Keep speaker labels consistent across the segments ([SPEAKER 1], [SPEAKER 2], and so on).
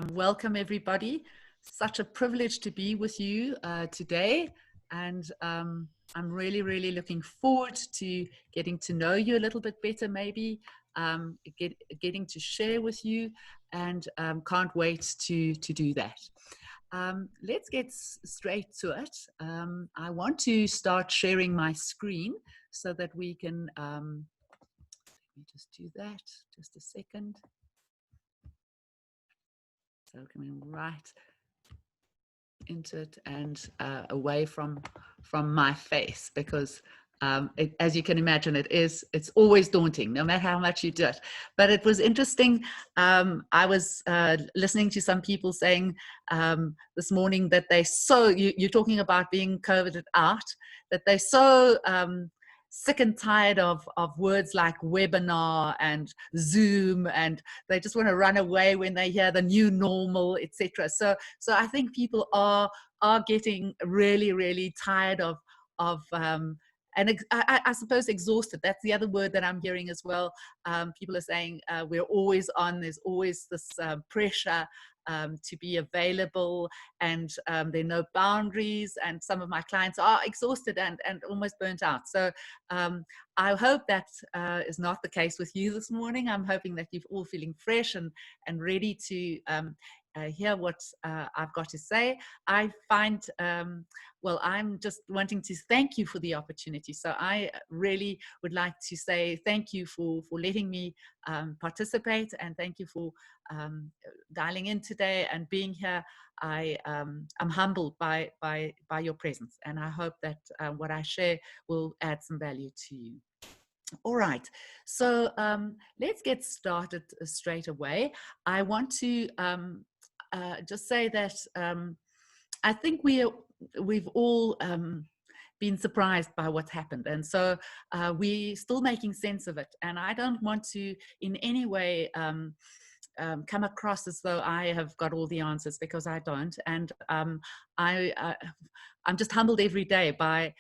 [SPEAKER 1] Welcome everybody. Such a privilege to be with you today, and I'm really looking forward to getting to know you a little bit better, maybe getting to share with you, and can't wait to do that. Let's get straight to it. I want to start sharing my screen so that we can let me just do that, just a second. So coming right into it and away from my face, because as you can imagine, it's always daunting, no matter how much you do it. But it was interesting. I was listening to some people saying this morning that you're talking about being COVIDed out, that they're so sick and tired of words like webinar and Zoom, and they just want to run away when they hear the new normal, etc. So I think people are getting really tired of and I suppose exhausted. That's the other word that I'm hearing as well. People are saying we're always on. There's always this pressure to be available, and there are no boundaries, and some of my clients are exhausted and almost burnt out. So I hope that is not the case with you this morning. I'm hoping that you're all feeling fresh and ready to hear what I've got to say. I find, well, I'm just wanting to thank you for the opportunity. So I really would like to say thank you for letting me participate, and thank you for dialing in today and being here. I'm humbled by your presence, and I hope that what I share will add some value to you. All right, so let's get started straight away. I want to just say that I think we've all been surprised by what's happened, and so we're still making sense of it. And I don't want to in any way come across as though I have got all the answers, because I don't. And I'm just humbled every day by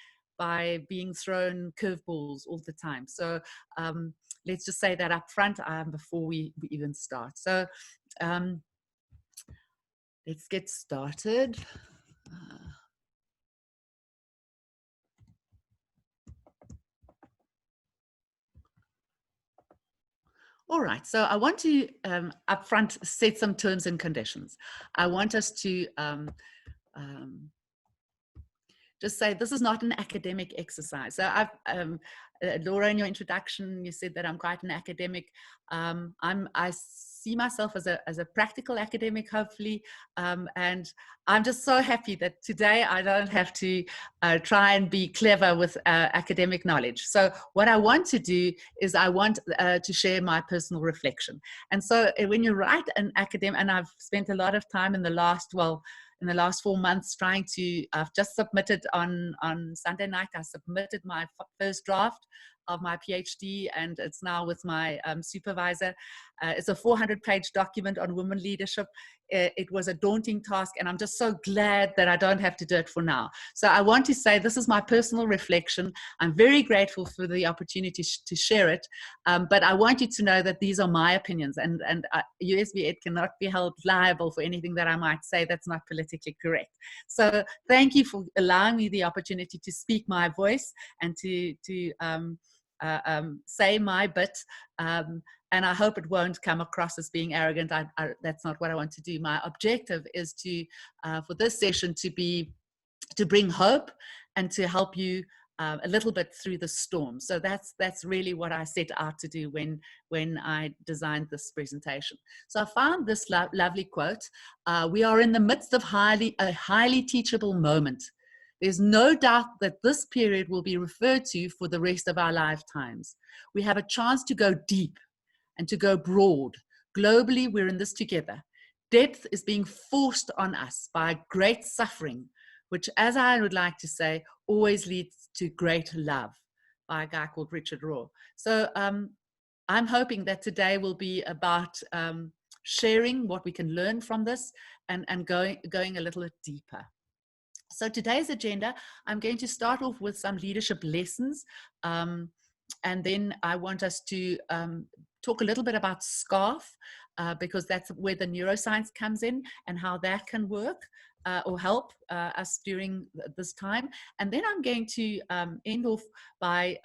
[SPEAKER 1] being thrown curveballs all the time. So let's just say that up front before we even start. So let's get started. All right, so I want to upfront set some terms and conditions. I want us to just say this is not an academic exercise. So I've, Laura, in your introduction, you said that I'm quite an academic. I see myself as a practical academic, hopefully, and I'm just so happy that today I don't have to try and be clever with academic knowledge. So what I want to do is I want to share my personal reflection. And so when you write an academic, and I've spent a lot of time in the last 4 months trying to, I've just submitted on Sunday night, I submitted my first draft of my PhD, and it's now with my supervisor. It's a 400-page document on women leadership. It was a daunting task, and I'm just so glad that I don't have to do it for now. So I want to say this is my personal reflection. I'm very grateful for the opportunity to share it, but I want you to know that these are my opinions, and USB Ed cannot be held liable for anything that I might say that's not politically correct. So thank you for allowing me the opportunity to speak my voice and to say my bit, and I hope it won't come across as being arrogant. That's not what I want to do. My objective is to for this session to bring hope and to help you a little bit through the storm. So that's really what I set out to do when I designed this presentation. So I found this lovely quote: "We are in the midst of a highly teachable moment. There's no doubt that this period will be referred to for the rest of our lifetimes. We have a chance to go deep and to go broad. Globally, we're in this together. Depth is being forced on us by great suffering, which, as I would like to say, always leads to great love," by a guy called Richard Rohr. So I'm hoping that today will be about sharing what we can learn from this and going a little bit deeper. So today's agenda, I'm going to start off with some leadership lessons, and then I want us to talk a little bit about SCARF, because that's where the neuroscience comes in and how that can work or help us during this time. And then I'm going to end off by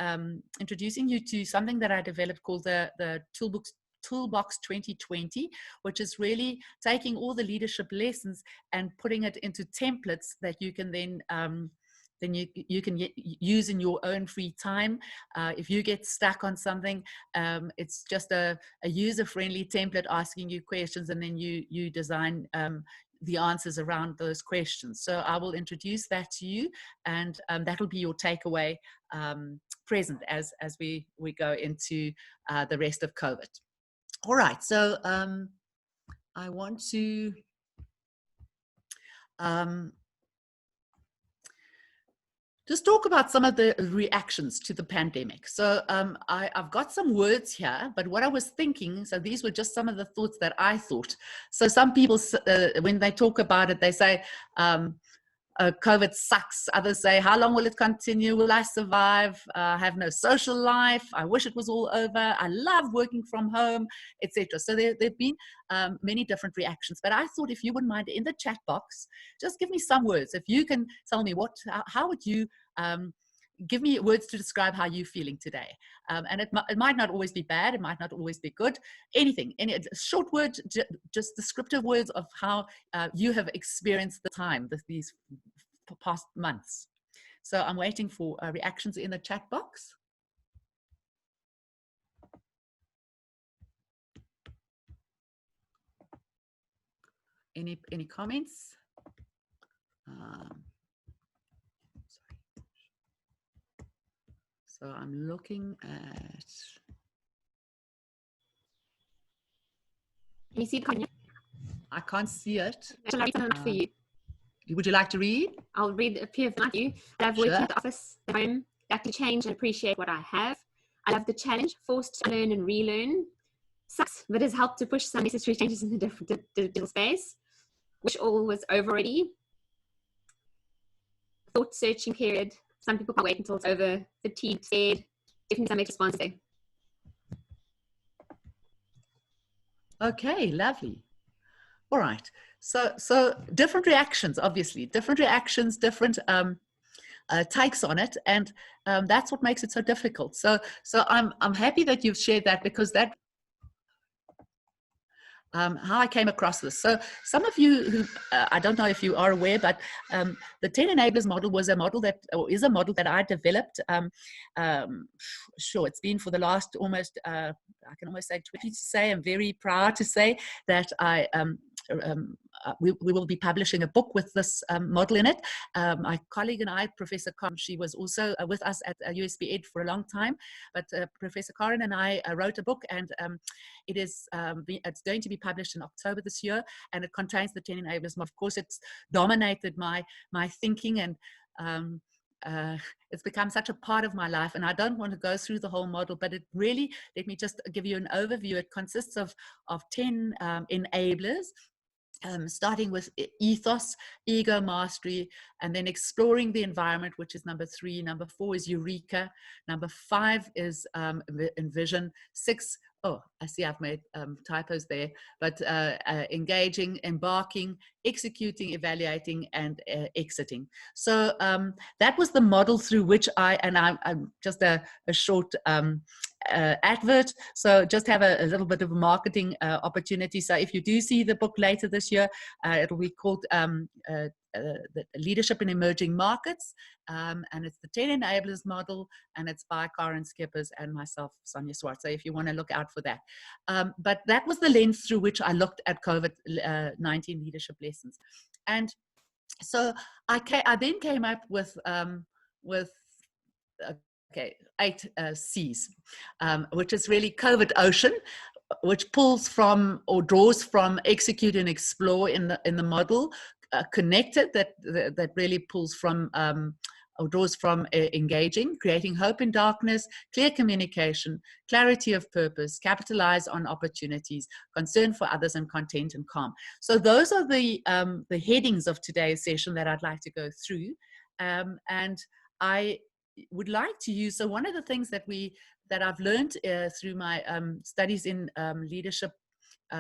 [SPEAKER 1] introducing you to something that I developed called the Toolbox 2020, which is really taking all the leadership lessons and putting it into templates that you can then you can use in your own free time. If you get stuck on something, it's just a user-friendly template asking you questions, and then you design the answers around those questions. So I will introduce that to you, and that will be your takeaway present as we go into the rest of COVID. All right, so I want to just talk about some of the reactions to the pandemic. So I've got some words here, but what I was thinking, so these were just some of the thoughts that I thought. So some people, when they talk about it, they say, COVID sucks. Others say, how long will it continue? Will I survive? I have no social life. I wish it was all over. I love working from home, etc. So there have been many different reactions. But I thought, if you wouldn't mind, in the chat box, just give me some words. If you can tell me how would you give me words to describe how you're feeling today. And it might not always be bad. It might not always be good. Anything, any short words, just descriptive words of how you have experienced the time, these past months. So I'm waiting for reactions in the chat box. Any comments? So I'm looking at.
[SPEAKER 2] Can you see the comment?
[SPEAKER 1] I can't see it.
[SPEAKER 2] Shall I read something for you?
[SPEAKER 1] Would you like to read?
[SPEAKER 2] I'll read a few of them for you. I've worked at the office, the home, that to change and appreciate what I have. I love the challenge, forced to learn and relearn. Sucks, but has helped to push some necessary changes in the digital space. Wish all was over already. Thought searching period. Some people can't wait until it's over. Fatigued, scared. Definitely some mixed responses there.
[SPEAKER 1] Okay, lovely. All right. So different reactions, obviously, different reactions, different takes on it, and that's what makes it so difficult. So I'm happy that you've shared that, because that. How I came across this. So some of you who, I don't know if you are aware, but the 10 enablers model was a model that, or is a model that I developed. Sure, it's been for the last almost, I can almost say 20 to say, I'm very proud to say that we will be publishing a book with this model in it. My colleague and I, Professor Karen, she was also with us at USB Ed for a long time, but Professor Karen and I wrote a book, and it's going to be published in October this year, and it contains the 10 enablers. Of course, it's dominated my thinking, and it's become such a part of my life, and I don't want to go through the whole model, but it really, let me just give you an overview. It consists of 10 enablers. Starting with ethos, ego mastery, and then exploring the environment, which is number 3. Number 4 is eureka. Number 5 is envision. 6, oh, I see I've made typos there, but engaging, embarking, executing, evaluating, and exiting. So that was the model through which I'm just a short advert. So just have a little bit of a marketing opportunity. So if you do see the book later this year, it'll be called the Leadership in Emerging Markets, and it's the 10 Enablers model, and it's by Karen Skippers and myself, Sonia Swart. So if you want to look out for that. But that was the lens through which I looked at COVID-19 leadership lessons. And so I then came up with 8 C's, which is really COVID Ocean, which pulls from or draws from execute and explore in the model. Connected, that really pulls from or draws from engaging, creating hope in darkness, clear communication, clarity of purpose, capitalize on opportunities, concern for others, and content and calm. So those are the headings of today's session that I'd like to go through, and I would like to use. So one of the things that I've learned through my studies in leadership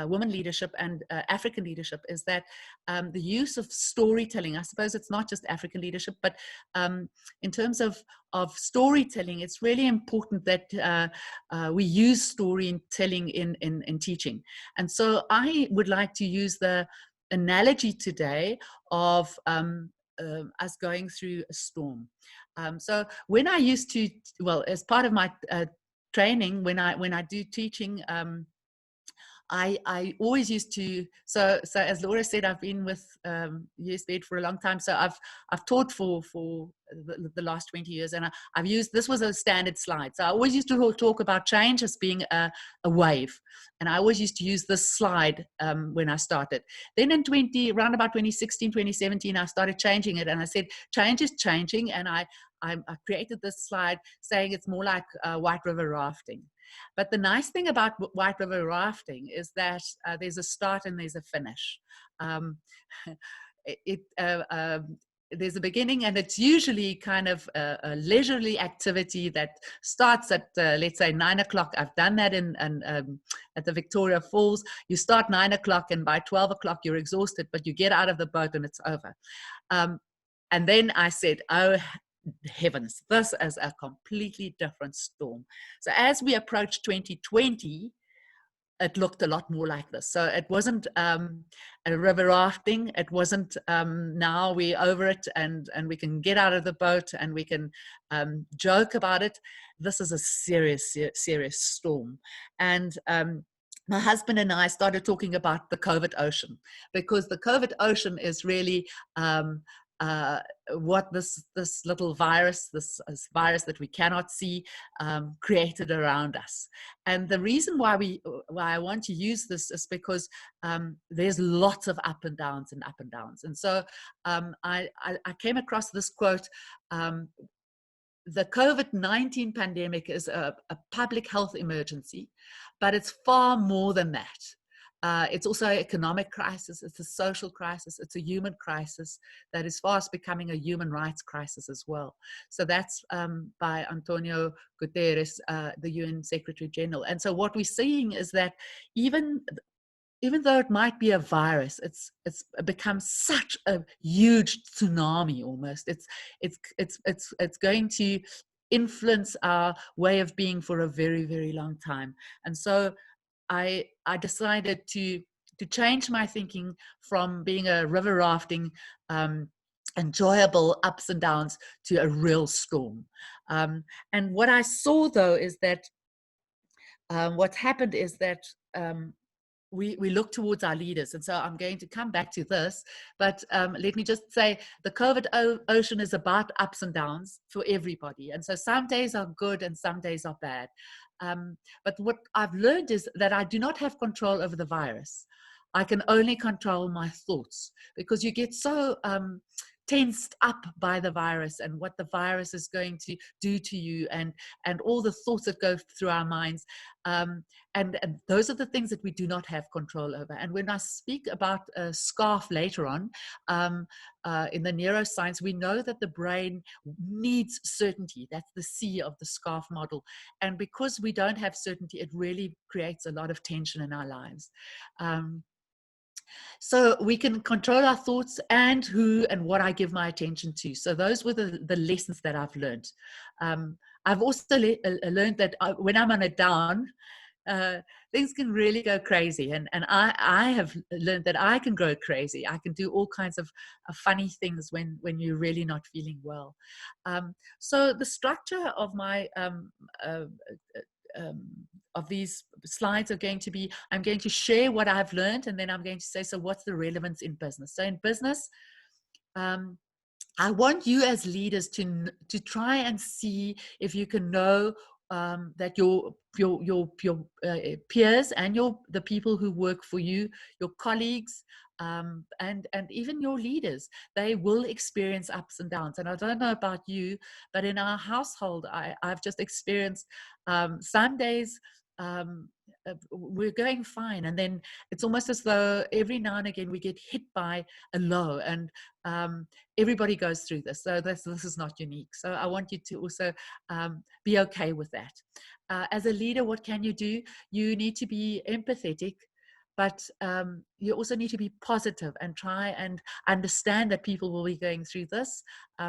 [SPEAKER 1] women leadership and African leadership is that the use of storytelling, I suppose it's not just African leadership, but in terms of storytelling, it's really important that we use storytelling in teaching. And so I would like to use the analogy today of us going through a storm. So when I used to, well, as part of my training, when I do teaching, I always used to, so as Laura said, I've been with USB for a long time. So I've taught for the last 20 years, and I've used, this was a standard slide. So I always used to talk about change as being a wave. And I always used to use this slide when I started. Then in around about 2016, 2017, I started changing it. And I said, change is changing. And I created this slide saying it's more like White River rafting. But the nice thing about White River rafting is that there's a start and there's a finish. There's a beginning, and it's usually kind of a leisurely activity that starts at, let's say, 9 o'clock. I've done that at the Victoria Falls. You start 9 o'clock, and by 12 o'clock, you're exhausted, but you get out of the boat and it's over. And then I said, oh, heavens, this is a completely different storm. So as we approached 2020, it looked a lot more like this. So it wasn't a river rafting. It wasn't now we're over it and we can get out of the boat and we can joke about it. This is a serious, serious storm. And my husband and I started talking about the COVID ocean, because the COVID ocean is really what this little virus, this virus that we cannot see, created around us. And the reason why I want to use this is because there's lots of up and downs and up and downs. And so I came across this quote. The COVID-19 pandemic is a public health emergency, but it's far more than that. It's also an economic crisis, it's a social crisis, it's a human crisis that is fast becoming a human rights crisis as well. So that's by Antonio Guterres, the UN Secretary General. And so what we're seeing is that even though it might be a virus, it's become such a huge tsunami almost. It's going to influence our way of being for a very, very long time. And so I decided to change my thinking from being a river rafting, enjoyable ups and downs, to a real storm. And what I saw though is that what's happened is that we look towards our leaders. And so I'm going to come back to this, but let me just say the COVID ocean is about ups and downs for everybody. And so some days are good and some days are bad. But what I've learned is that I do not have control over the virus. I can only control my thoughts, because you get so tensed up by the virus and what the virus is going to do to you, and all the thoughts that go through our minds. And those are the things that we do not have control over. And when I speak about a scarf later on, in the neuroscience, we know that the brain needs certainty. That's the C of the scarf model. And because we don't have certainty, it really creates a lot of tension in our lives. So we can control our thoughts and who and what I give my attention to. So those were the lessons that I've learned. I've also learned that when I'm on a down, things can really go crazy. And I have learned that I can go crazy. I can do all kinds of funny things when you're really not feeling well. So the structure of my of these slides are going to be, I'm going to share what I've learned, and then I'm going to say, so what's the relevance in business? So in business, I want you as leaders to try and see if you can know that your peers and the people who work for you, your colleagues, and even your leaders, they will experience ups and downs. And I don't know about you, but in our household, I've just experienced some days we're going fine, and then it's almost as though every now and again we get hit by a low, and everybody goes through this. So this is not unique. So I want you to also be okay with that. As a leader, what can you do? You need to be empathetic. but you also need to be positive and try and understand that people will be going through this.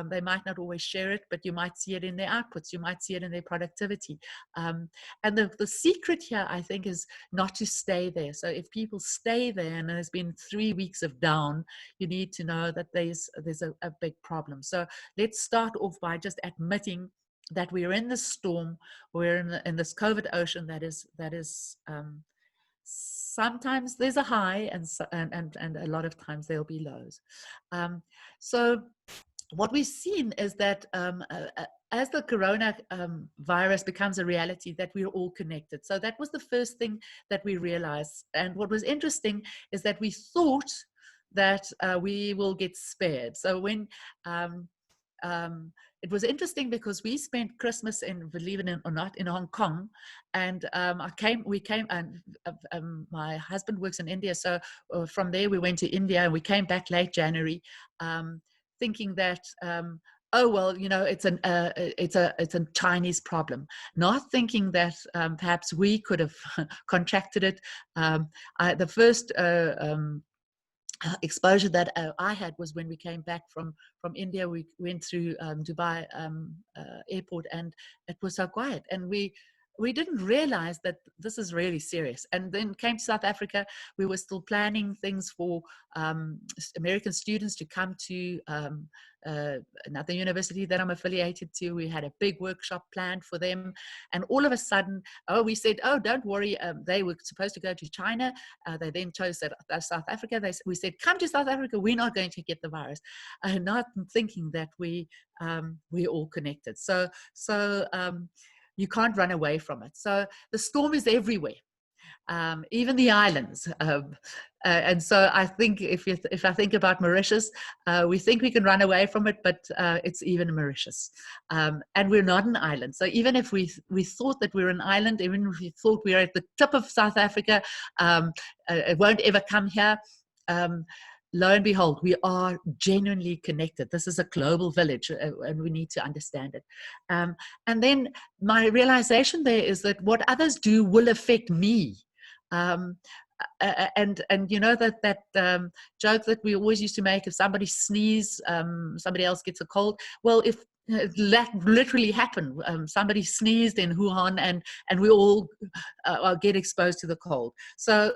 [SPEAKER 1] They might not always share it, but you might see it in their outputs. You might see it in their productivity. And the secret here, I think, is not to stay there. So if people stay there and there's been 3 weeks of down, you need to know that there's a big problem. So let's start off by just admitting that we're in this storm, we're in this COVID ocean that is sometimes there's a high and a lot of times there'll be lows. So what we've seen is that as the corona virus becomes a reality, that we're all connected. So that was the first thing that we realized. And what was interesting is that we thought that we will get spared. So when it was interesting because we spent Christmas in, believe it or not, in Hong Kong, and we came, and my husband works in India, so from there we went to India, and we came back late January, thinking that oh well, you know, it's a Chinese problem, not thinking that perhaps we could have contracted it. The first exposure that I had was when we came back from India. We went through Dubai airport, and it was so quiet, and we didn't realize that this is really serious. And then came to South Africa. We were still planning things for American students to come to another university that I'm affiliated to. We had a big workshop planned for them, and all of a sudden, we said, oh, don't worry, they were supposed to go to China. They then chose South Africa. We said, come to South Africa, we're not going to get the virus, not thinking that we're all connected. So you can't run away from it. So the storm is everywhere, even the islands. And so I think if I think about Mauritius, we think we can run away from it, but it's even Mauritius. And we're not an island. So even if we thought that we're an island, even if we thought we were at the tip of South Africa, it won't ever come here. Lo and behold, we are genuinely connected. This is a global village, and we need to understand it. And then my realization there is that what others do will affect me. And you know that joke that we always used to make: if somebody sneezes, somebody else gets a cold. Well, if that literally happened, somebody sneezed in Wuhan, and we all get exposed to the cold. So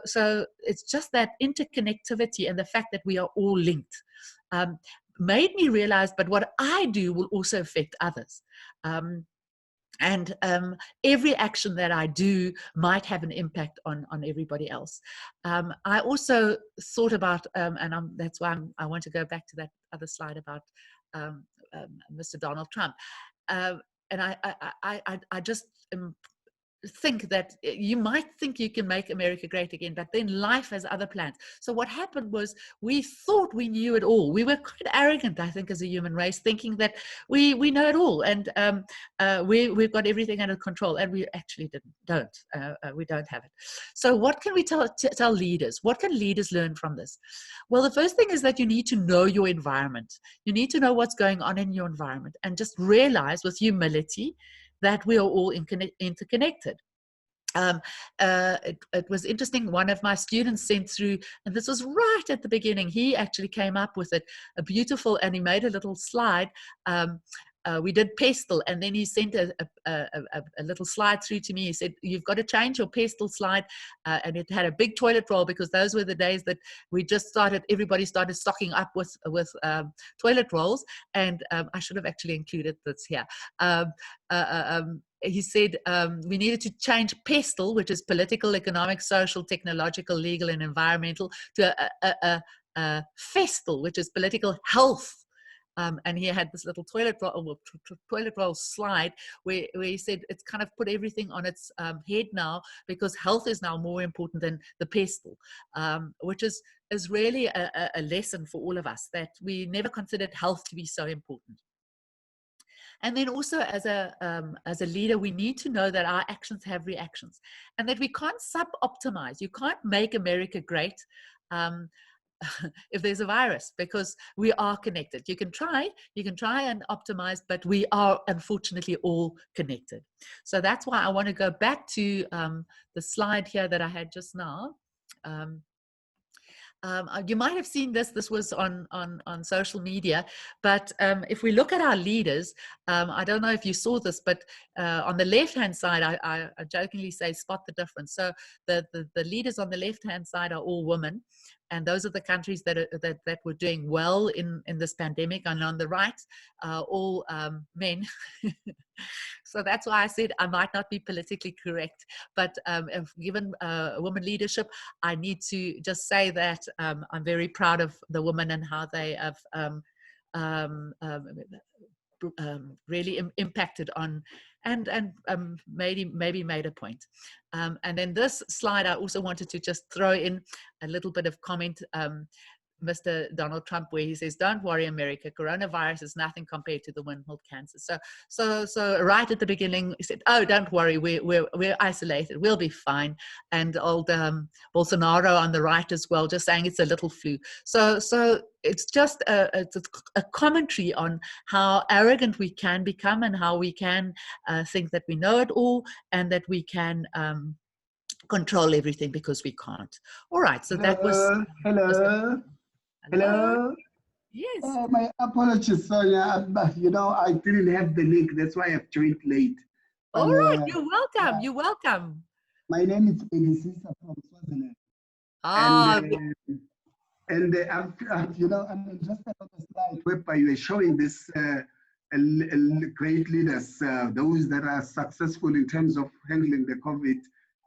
[SPEAKER 1] it's just that interconnectivity and the fact that we are all linked made me realize, but what I do will also affect others. And every action that I do might have an impact on everybody else. I also thought about, that's why I want to go back to that other slide about Mr. Donald Trump. And I just think that you might think you can make America great again, but then life has other plans. So what happened was we thought we knew it all. We were quite arrogant, I think, as a human race, thinking that we know it all, and we've got everything under control, and we actually don't. We don't have it. So what can we tell leaders? What can leaders learn from this? Well, the first thing is that you need to know your environment. You need to know what's going on in your environment, and just realize with humility that we are all interconnected. It was interesting. One of my students sent through, and this was right at the beginning, he actually came up with it, a beautiful, and he made a little slide. We did pestle, and then he sent a little slide through to me. He said, you've got to change your pestle slide, and it had a big toilet roll, because those were the days that we just everybody started stocking up with toilet rolls, and I should have actually included this here. He said we needed to change pestle, which is political, economic, social, technological, legal, and environmental, to a festal, which is political, health. And he had this little toilet roll slide where he said it's kind of put everything on its head now, because health is now more important than the pestle, which is really a lesson for all of us, that we never considered health to be so important. And then also as a leader, we need to know that our actions have reactions, and that we can't sub-optimize. You can't make America great if there's a virus, because we are connected. You can try and optimize, but we are unfortunately all connected. So that's why I want to go back to the slide here that I had just now. Um, you might have seen this. This was on social media. But if we look at our leaders, I don't know if you saw this, but on the left-hand side, I jokingly say, spot the difference. So the leaders on the left-hand side are all women, and those are the countries that were doing well in this pandemic. And on the right, all men. So that's why I said I might not be politically correct, but if given women leadership, I need to just say that I'm very proud of the women and how they have really impacted on and maybe made a point. And then this slide, I also wanted to just throw in a little bit of comment. Mr. Donald Trump, where he says, "Don't worry, America, coronavirus is nothing compared to the windmill cancer." So right at the beginning, he said, "Oh, don't worry, we're isolated, we'll be fine." And old Bolsonaro on the right as well, just saying it's a little flu. So it's just a commentary on how arrogant we can become and how we can think that we know it all and that we can control everything, because we can't. All right, so that was...
[SPEAKER 3] Hello. Hello.
[SPEAKER 1] Yes.
[SPEAKER 3] My apologies, Sonia. You know, I didn't have the link. That's why I've joined late.
[SPEAKER 1] All right, you're welcome. You're welcome.
[SPEAKER 3] My name is Benisisa from Swaziland.
[SPEAKER 1] Oh,
[SPEAKER 3] and you know, I'm interested on the slide whereby you are showing this great leaders, those that are successful in terms of handling the COVID,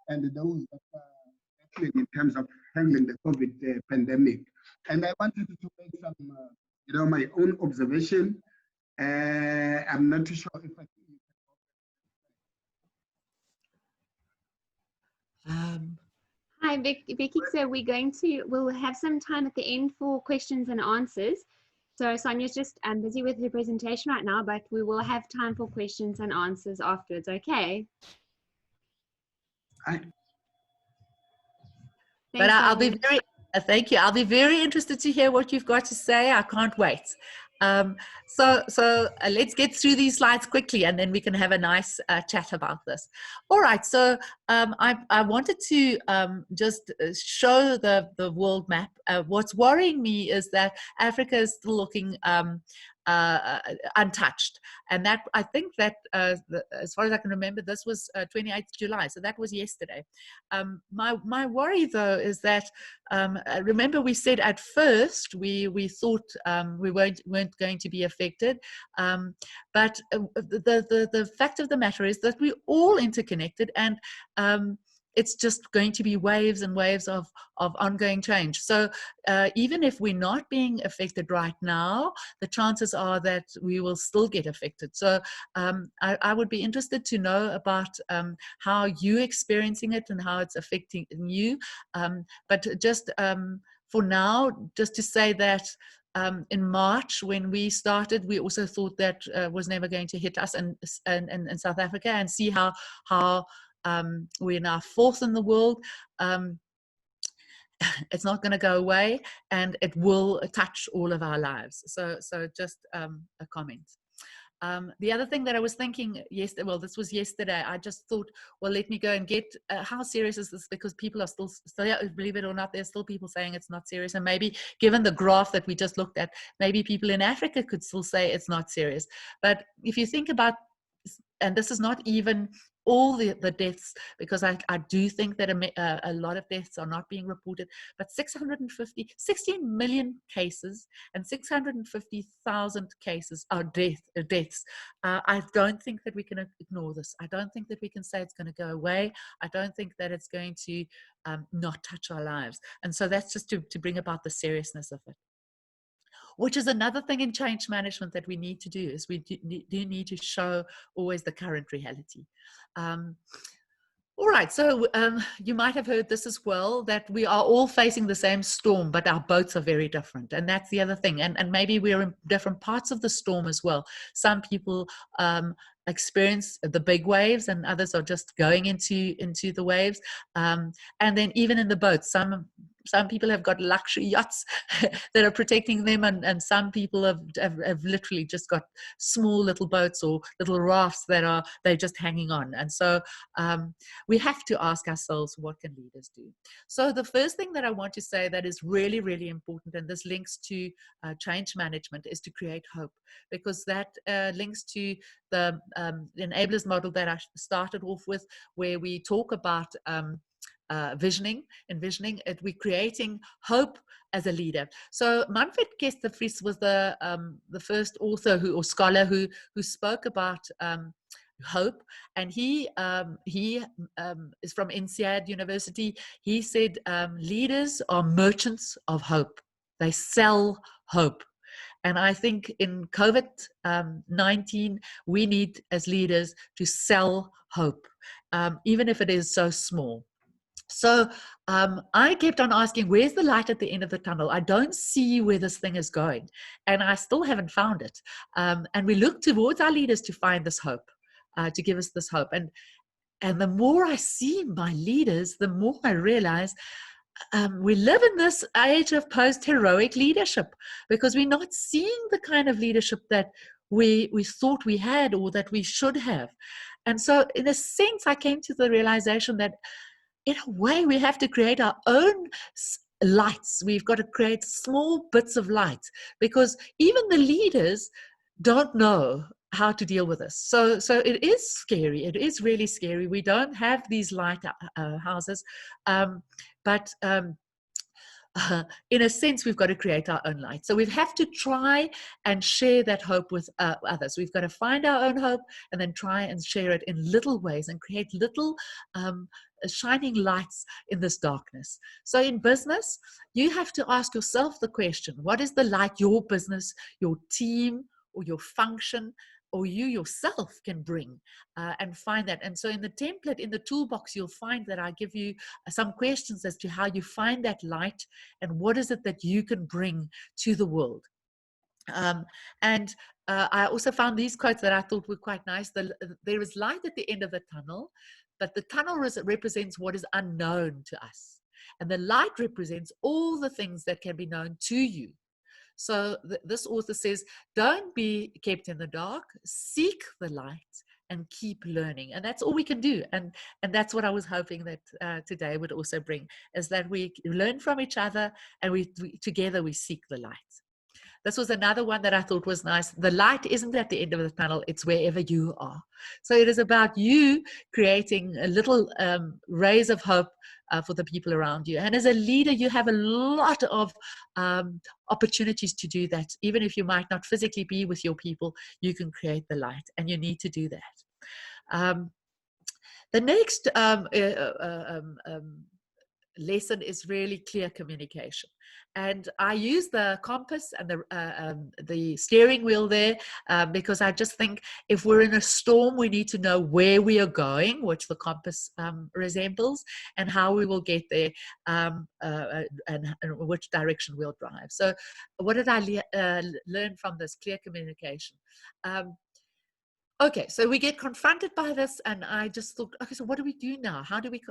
[SPEAKER 3] and those that are actually in terms of handling the COVID pandemic. And I wanted to make some, you know, my own observation. I'm not too sure if I can.
[SPEAKER 2] Hi, Vicky. So we'll have some time at the end for questions and answers. So Sonia's just busy with her presentation right now, but we will have time for questions and answers afterwards. Okay.
[SPEAKER 1] But I'll be very, thank you. I'll be very interested to hear what you've got to say. I can't wait. So let's get through these slides quickly, and then we can have a nice chat about this. All right, so I wanted to just show the world map. What's worrying me is that Africa is still looking untouched, and that I think that as far as I can remember, this was 28th July, so that was yesterday. My worry though is that remember we said at first we thought we weren't going to be affected, but the fact of the matter is that we're all interconnected, and it's just going to be waves and waves of ongoing change. So even if we're not being affected right now, the chances are that we will still get affected. So I would be interested to know about how you're experiencing it and how it's affecting you. But just for now, just to say that in March, when we started, we also thought that was never going to hit us in South Africa, and see how we're now fourth in the world. It's not going to go away, and it will touch all of our lives. So just a comment. The other thing that I was thinking yesterday, well, this was yesterday, I just thought, well, let me go and get, how serious is this? Because people are still, believe it or not, there's still people saying it's not serious. And maybe given the graph that we just looked at, maybe people in Africa could still say it's not serious. But if you think about, and this is not even all the deaths, because I do think that a lot of deaths are not being reported, but 16 million cases and 650,000 cases are deaths. I don't think that we can ignore this. I don't think that we can say it's going to go away. I don't think that it's going to not touch our lives. And so that's just to bring about the seriousness of it. Which is another thing in change management that we need to do, is we do need to show always the current reality. All right, so you might have heard this as well, that we are all facing the same storm, but our boats are very different. And that's the other thing. And maybe we're in different parts of the storm as well. Some people experience the big waves, and others are just going into the waves. And then even in the boats, some some people have got luxury yachts that are protecting them, and some people have literally just got small little boats or little rafts that they're just hanging on. And so we have to ask ourselves, what can leaders do? So the first thing that I want to say that is really, really important, and this links to change management, is to create hope, because that links to the enablers model that I started off with, where we talk about envisioning it, we're creating hope as a leader. So Manfred Kester-Vries was the first author or scholar who spoke about hope, and he is from INSEAD University. He said leaders are merchants of hope. They sell hope. And I think in COVID-19, we need as leaders to sell hope, even if it is so small. So I kept on asking, where's the light at the end of the tunnel? I don't see where this thing is going, and I still haven't found it. And we look towards our leaders to find this hope, to give us this hope. And the more I see my leaders, the more I realize we live in this age of post-heroic leadership, because we're not seeing the kind of leadership that we thought we had or that we should have. And so in a sense, I came to the realization that in a way, we have to create our own lights. We've got to create small bits of light, because even the leaders don't know how to deal with this. So it is scary. It is really scary. We don't have these light houses, but in a sense, we've got to create our own light. So we have to try and share that hope with others. We've got to find our own hope and then try and share it in little ways and create little shining lights in this darkness. So in business, you have to ask yourself the question, what is the light your business, your team, or your function, or you yourself can bring, and find that. And so in the template, in the toolbox, you'll find that I give you some questions as to how you find that light and what is it that you can bring to the world. And I also found these quotes that I thought were quite nice. There is light at the end of the tunnel, but the tunnel represents what is unknown to us. And the light represents all the things that can be known to you. So this author says, don't be kept in the dark, seek the light and keep learning. And that's all we can do. And that's what I was hoping that today would also bring, is that we learn from each other, and we together we seek the light. This was another one that I thought was nice. The light isn't at the end of the tunnel, it's wherever you are. So it is about you creating a little rays of hope for the people around you. And as a leader, you have a lot of opportunities to do that. Even if you might not physically be with your people, you can create the light, and you need to do that. The next lesson is really clear communication. And I use the compass and the steering wheel there because I just think if we're in a storm, we need to know where we are going, which the compass resembles, and how we will get there, and which direction we'll drive. So what did I learn from this clear communication? Okay, so we get confronted by this, and I just thought, okay, so what do we do now? How do we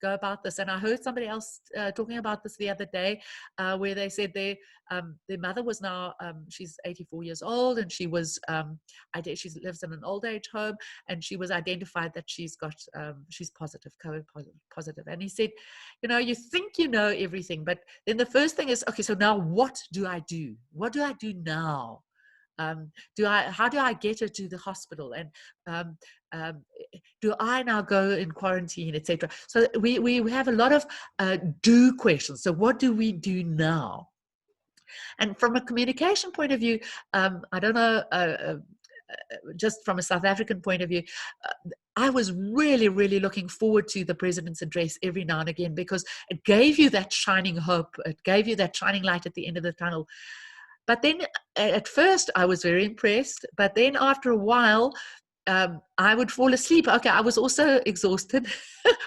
[SPEAKER 1] go about this? And I heard somebody else talking about this the other day, where they said their mother was now she's 84 years old, and she was she lives in an old age home, and she was identified that she's got she's positive, COVID positive. And he said, you know, you think you know everything, but then the first thing is, okay, so now what do I do? What do I do now? How do I get her to the hospital, and do I now go in quarantine, etc.? So we have a lot of do questions. So what do we do now? And from a communication point of view, I don't know, just from a South African point of view, I was really, really looking forward to the president's address every now and again, because it gave you that shining hope. It gave you that shining light at the end of the tunnel. But then at first I was very impressed, but then after a while I would fall asleep. Okay, I was also exhausted,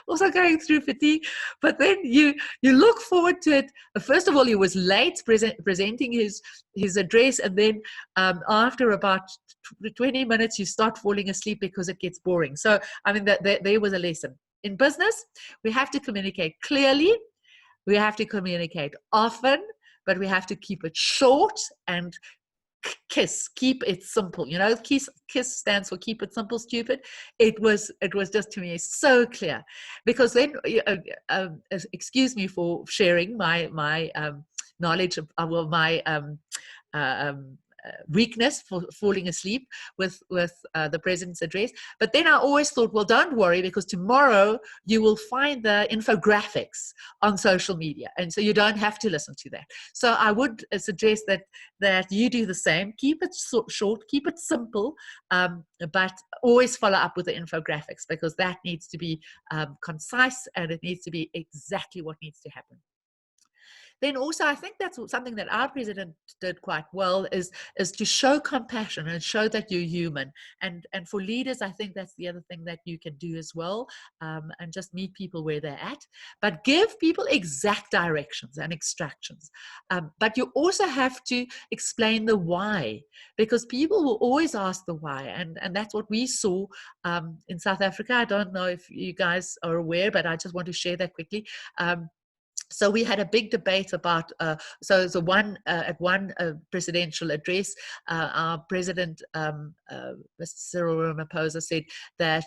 [SPEAKER 1] also going through fatigue, but then you look forward to it. First of all, he was late presenting his address, and then after about 20 minutes you start falling asleep because it gets boring. So I mean, there was a lesson. In business, we have to communicate clearly, We have to communicate often, but we have to keep it short and keep it simple. You know, kiss stands for keep it simple, stupid. It was just, to me, so clear, because then excuse me for sharing my knowledge of, well, my weakness for falling asleep with the president's address. But then I always thought, well, don't worry, because tomorrow you will find the infographics on social media, and so you don't have to listen to that. So I would suggest that you do the same. Keep it short, keep it simple, but always follow up with the infographics, because that needs to be concise, and it needs to be exactly what needs to happen. Then also, I think that's something that our president did quite well, is to show compassion and show that you're human. And for leaders, I think that's the other thing that you can do as well, and just meet people where they're at, but give people exact directions and instructions. But you also have to explain the why, because people will always ask the why, and that's what we saw in South Africa. I don't know if you guys are aware, but I just want to share that quickly. So we had a big debate about, at one presidential address, our president, Mr. Cyril Ramaphosa, said that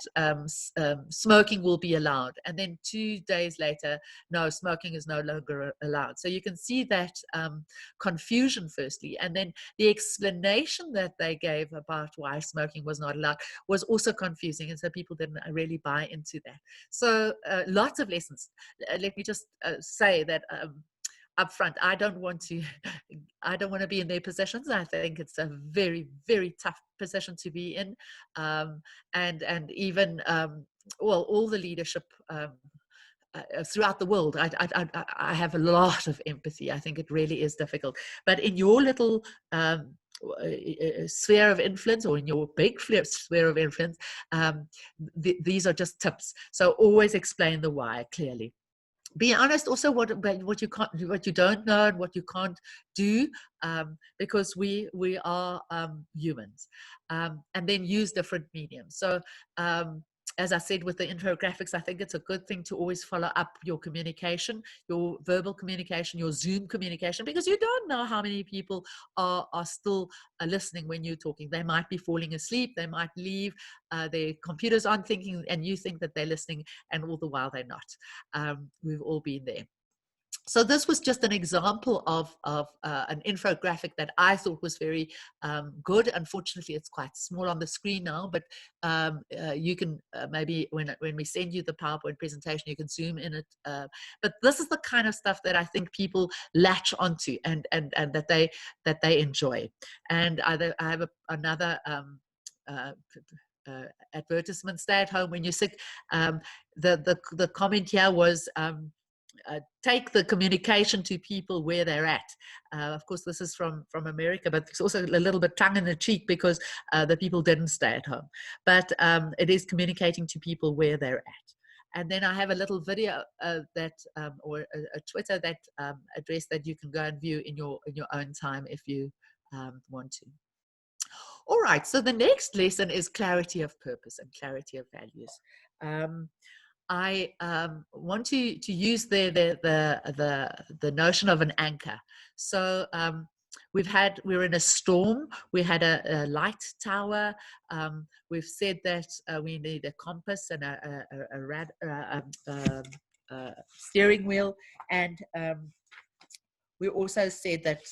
[SPEAKER 1] smoking will be allowed. And then 2 days later, no, smoking is no longer allowed. So you can see that confusion, firstly. And then the explanation that they gave about why smoking was not allowed was also confusing. And so people didn't really buy into that. So lots of lessons. Let me just say that up front, I don't want to be in their positions. I think it's a very, very tough position to be in, and even all the leadership throughout the world. I have a lot of empathy. I think it really is difficult. But in your little sphere of influence, or in your big sphere of influence, these are just tips. So always explain the why clearly. Be honest also what you can't, what you don't know, and what you can't do, because we are humans, and then use different mediums. So as I said with the infographics, I think it's a good thing to always follow up your communication, your verbal communication, your Zoom communication, because you don't know how many people are still listening when you're talking. They might be falling asleep, they might leave their computers on thinking, and you think that they're listening, and all the while they're not. We've all been there. So this was just an example of an infographic that I thought was very good. Unfortunately, it's quite small on the screen now, but you can maybe when we send you the PowerPoint presentation, you can zoom in it. But this is the kind of stuff that I think people latch onto, and that they enjoy. And I have another advertisement: stay at home when you're sick. The comment here was, take the communication to people where they're at. Of course, this is from America, but it's also a little bit tongue in the cheek, because the people didn't stay at home. But it is communicating to people where they're at. And then I have a little video or a Twitter that address that you can go and view in your own time if you want to. All right, so the next lesson is clarity of purpose and clarity of values. I want to use the notion of an anchor. So we're in a storm. We had a light tower. We've said that we need a compass and a steering wheel, and we also said that.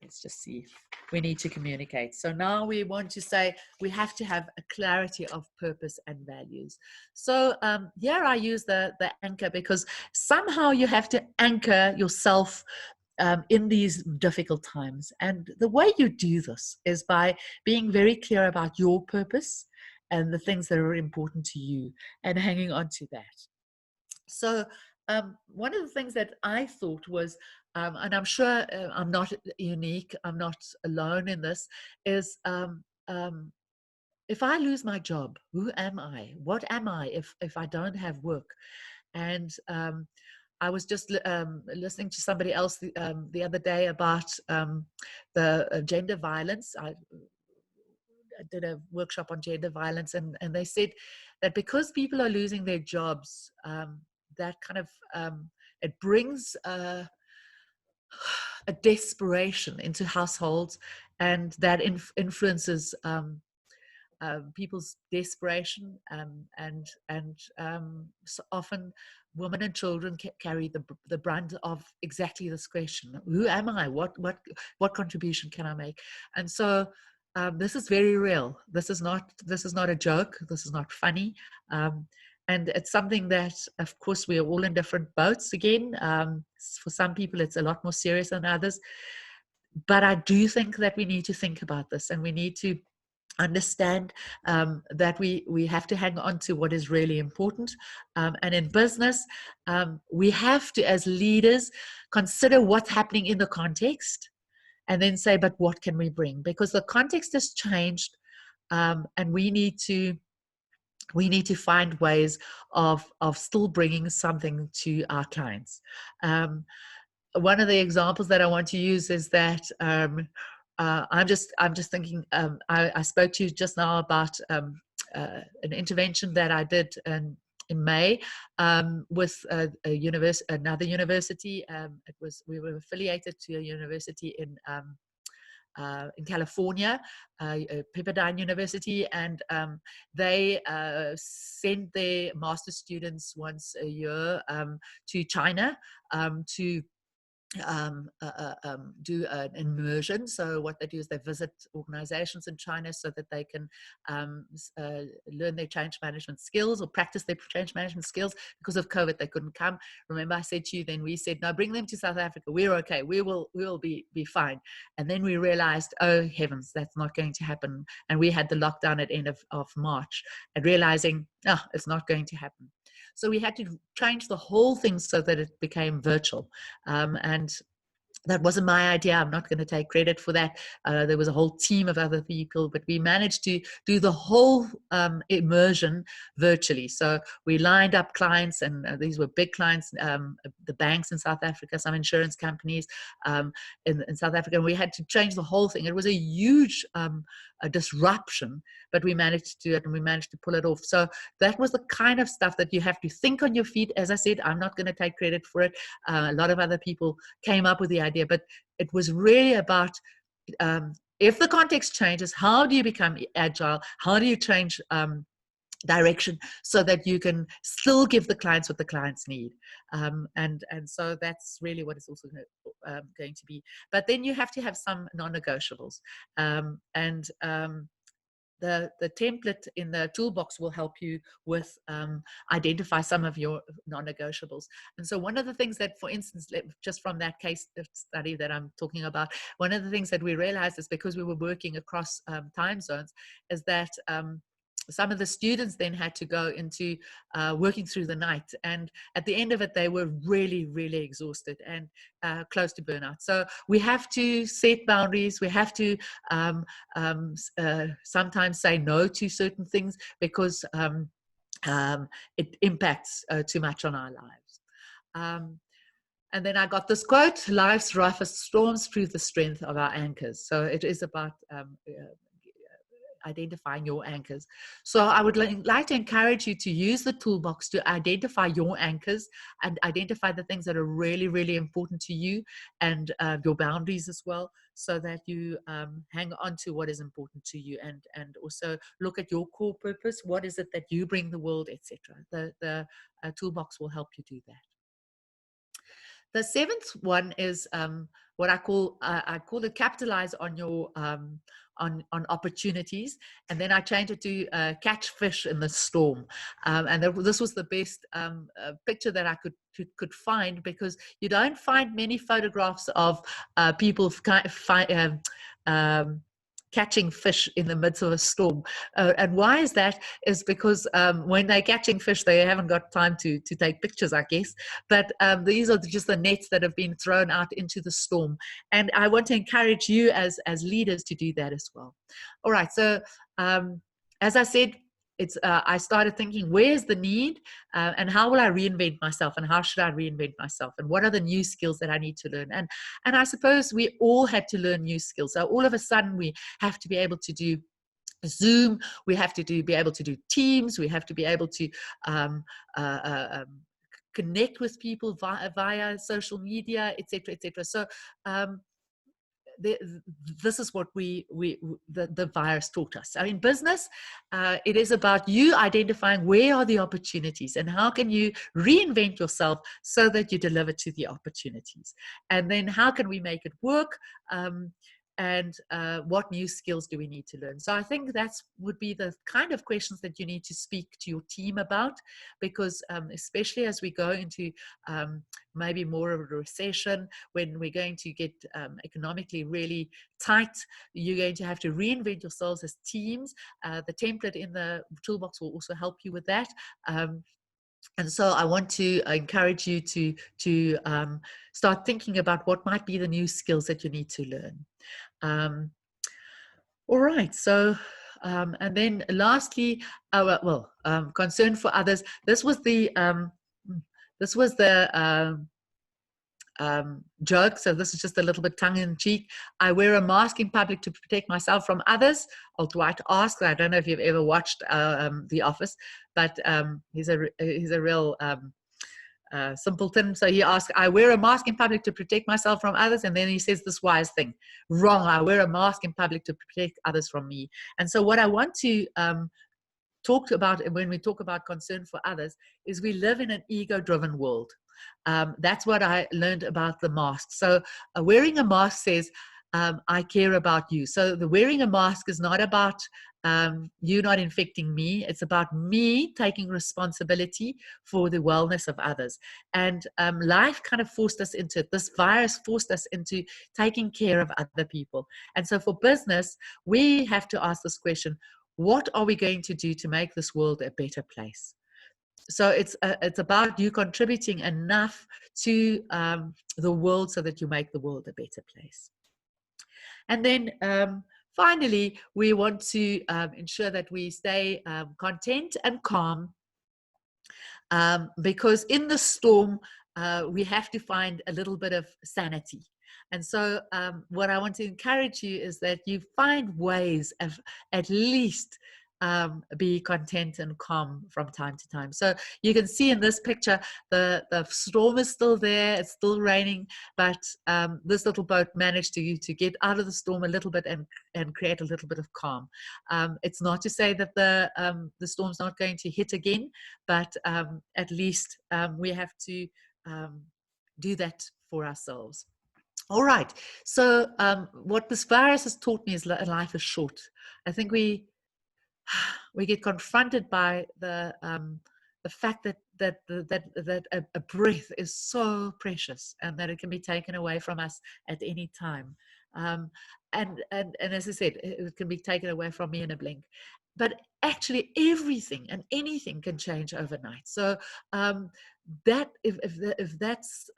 [SPEAKER 1] Let's just see. We need to communicate. So now we want to say we have to have a clarity of purpose and values. So here I use the anchor, because somehow you have to anchor yourself in these difficult times. And the way you do this is by being very clear about your purpose and the things that are important to you, and hanging on to that. So one of the things that I thought was, and I'm sure I'm not unique, I'm not alone in this, is if I lose my job, who am I? What am I if I don't have work? And I was just listening to somebody else the other day about the gender violence. did a workshop on gender violence, and they said that because people are losing their jobs, that kind of it brings a desperation into households, and that influences people's desperation, and so often women and children carry the brunt of exactly this question: who am I? What contribution can I make? And so this is very real. This is not a joke. This is not funny. And it's something that, of course, we are all in different boats again. For some people, it's a lot more serious than others. But I do think that we need to think about this, and we need to understand that we have to hang on to what is really important. And in business, we have to, as leaders, consider what's happening in the context and then say, but what can we bring? Because the context has changed, and we need to find ways of still bringing something to our clients. One of the examples that I want to use is that I'm just thinking. I spoke to you just now about an intervention that I did in May with another university. We were affiliated to a university in California, Pepperdine University, and they send their master's students once a year to China to do an immersion. So what they do is they visit organizations in China so that they can learn their change management skills or practice their change management skills. Because of COVID, they couldn't come. Remember, I said to you, then we said, no, bring them to South Africa. We're okay. We will be fine. And then we realized, oh heavens, that's not going to happen. And we had the lockdown at end of March, and realizing, it's not going to happen. So we had to change the whole thing so that it became virtual. And that wasn't my idea. I'm not going to take credit for that. There was a whole team of other people, but we managed to do the whole immersion virtually. So we lined up clients, and these were big clients, the banks in South Africa, some insurance companies in South Africa. And we had to change the whole thing. It was a huge a disruption, but we managed to do it, and we managed to pull it off. So that was the kind of stuff that you have to think on your feet. As I said, I'm not going to take credit for it. A lot of other people came up with the idea, but it was really about if the context changes, how do you become agile? How do you change direction so that you can still give the clients what the clients need? And so that's really what it's also going to be. But then you have to have some non-negotiables. The template in the toolbox will help you with identify some of your non-negotiables. And so one of the things that, for instance, just from that case study that I'm talking about, one of the things that we realized is, because we were working across time zones, is that some of the students then had to go into working through the night. And at the end of it, they were really, really exhausted and close to burnout. So we have to set boundaries. We have to sometimes say no to certain things, because it impacts too much on our lives. And then I got this quote: life's roughest storms prove the strength of our anchors. So it is about identifying your anchors. So I would like to encourage you to use the toolbox to identify your anchors and identify the things that are really, really important to you, and your boundaries as well, so that you hang on to what is important to you, and also look at your core purpose. What is it that you bring the world, etc. The toolbox will help you do that. The seventh one is what I call it capitalize on your on opportunities, and then I changed it to catch fish in the storm. And this was the best picture that I could find, because you don't find many photographs of people catching fish in the midst of a storm. And why is that? Is because when they're catching fish, they haven't got time to take pictures, I guess. But these are just the nets that have been thrown out into the storm. And I want to encourage you as leaders to do that as well. All right. So as I said, I started thinking, where's the need, and how will I reinvent myself, and how should I reinvent myself, and what are the new skills that I need to learn? And I suppose we all had to learn new skills. So all of a sudden we have to be able to do Zoom, we have to be able to do Teams, we have to be able to connect with people via social media, etc., etc. So this is what the virus taught us. So in business, it is about you identifying where are the opportunities and how can you reinvent yourself so that you deliver to the opportunities. And then how can we make it work? And what new skills do we need to learn? So I think that would be the kind of questions that you need to speak to your team about, because especially as we go into maybe more of a recession, when we're going to get economically really tight, you're going to have to reinvent yourselves as teams. The template in the toolbox will also help you with that. And so I want to encourage you to start thinking about what might be the new skills that you need to learn. All right, so and then lastly, concern for others. This was the joke, so this is just a little bit tongue-in-cheek. I wear a mask in public to protect myself from others. Or Dwight asks, I don't know if you've ever watched The Office, but he's a real simpleton. So he asks, I wear a mask in public to protect myself from others. And then he says this wise thing: wrong, I wear a mask in public to protect others from me. And so what I want to talk about when we talk about concern for others is we live in an ego-driven world. That's what I learned about the mask. So wearing a mask says, I care about you. So the wearing a mask is not about you not infecting me. It's about me taking responsibility for the wellness of others. And life kind of forced us into it. This virus forced us into taking care of other people. And so for business, we have to ask this question: what are we going to do to make this world a better place? So it's about you contributing enough to the world so that you make the world a better place. And then finally, we want to ensure that we stay content and calm, because in the storm, we have to find a little bit of sanity. And so what I want to encourage you is that you find ways of at least be content and calm from time to time. So you can see in this picture, the storm is still there, it's still raining, but this little boat managed to get out of the storm a little bit and create a little bit of calm. It's not to say that the storm's not going to hit again, but at least we have to do that for ourselves. All right, so what this virus has taught me is life is short. I think we get confronted by the fact that a breath is so precious and that it can be taken away from us at any time. And as I said, it can be taken away from me in a blink. But actually, everything and anything can change overnight. So that if that's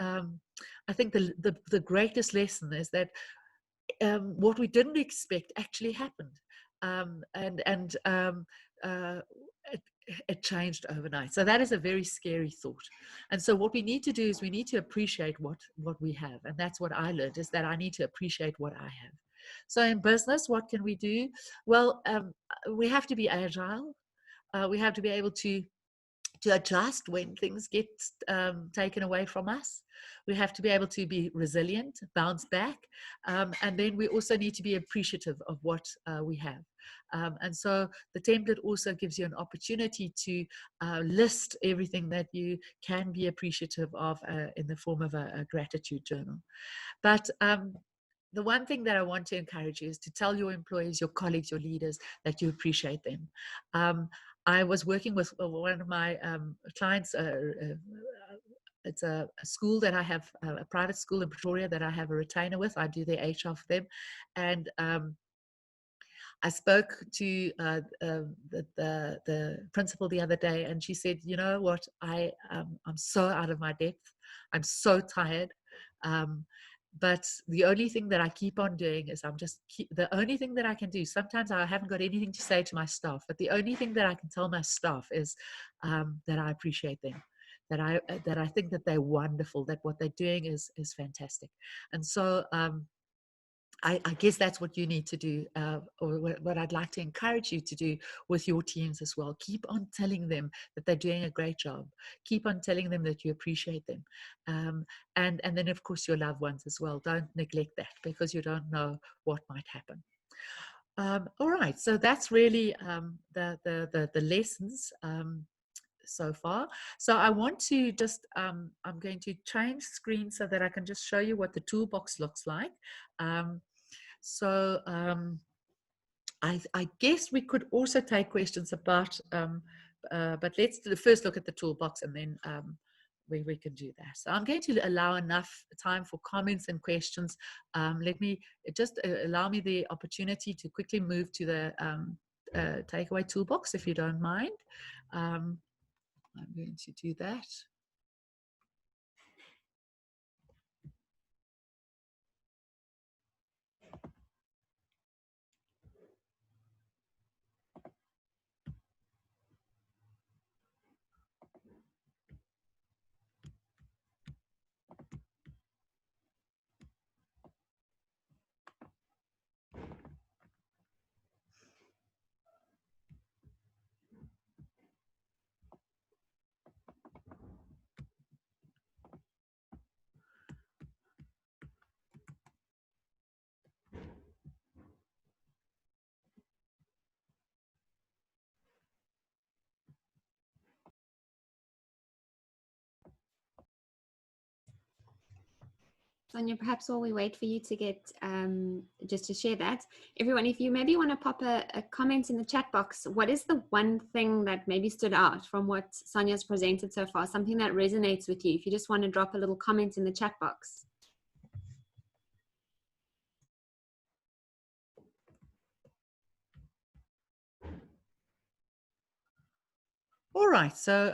[SPEAKER 1] I think the greatest lesson is that what we didn't expect actually happened. It changed overnight. So that is a very scary thought. And so what we need to do is we need to appreciate what we have. And that's what I learned, is that I need to appreciate what I have. So in business, what can we do? Well, we have to be agile. We have to be able to adjust when things get taken away from us. We have to be able to be resilient, bounce back, and then we also need to be appreciative of what we have. And so the template also gives you an opportunity to list everything that you can be appreciative of in the form of a gratitude journal. But the one thing that I want to encourage you is to tell your employees, your colleagues, your leaders that you appreciate them. I was working with one of my clients. It's a school that I have, a private school in Pretoria that I have a retainer with. I do their HR for them. And I spoke to the principal the other day, and she said, you know what, I'm so out of my depth. I'm so tired. But the only thing that I keep on doing is the only thing that I can do. Sometimes I haven't got anything to say to my staff, but the only thing that I can tell my staff is that I appreciate them, that I think that they're wonderful, that what they're doing is fantastic. And so I guess that's what you need to do, or what I'd like to encourage you to do with your teams as well. Keep on telling them that they're doing a great job. Keep on telling them that you appreciate them. And then, of course, your loved ones as well. Don't neglect that, because you don't know what might happen. All right, so that's really the lessons so far. So I want to just, I'm going to change screen so that I can just show you what the toolbox looks like. I guess we could also take questions about, but let's first look at the toolbox, and then we can do that. So I'm going to allow enough time for comments and questions. Let me just allow me the opportunity to quickly move to the takeaway toolbox, if you don't mind. I'm going to do that.
[SPEAKER 2] Sonia, perhaps while we wait for you to get, just to share that, everyone, if you maybe want to pop a comment in the chat box, what is the one thing that maybe stood out from what Sonia's presented so far, something that resonates with you? If you just want to drop a little comment in the chat box.
[SPEAKER 1] All right, so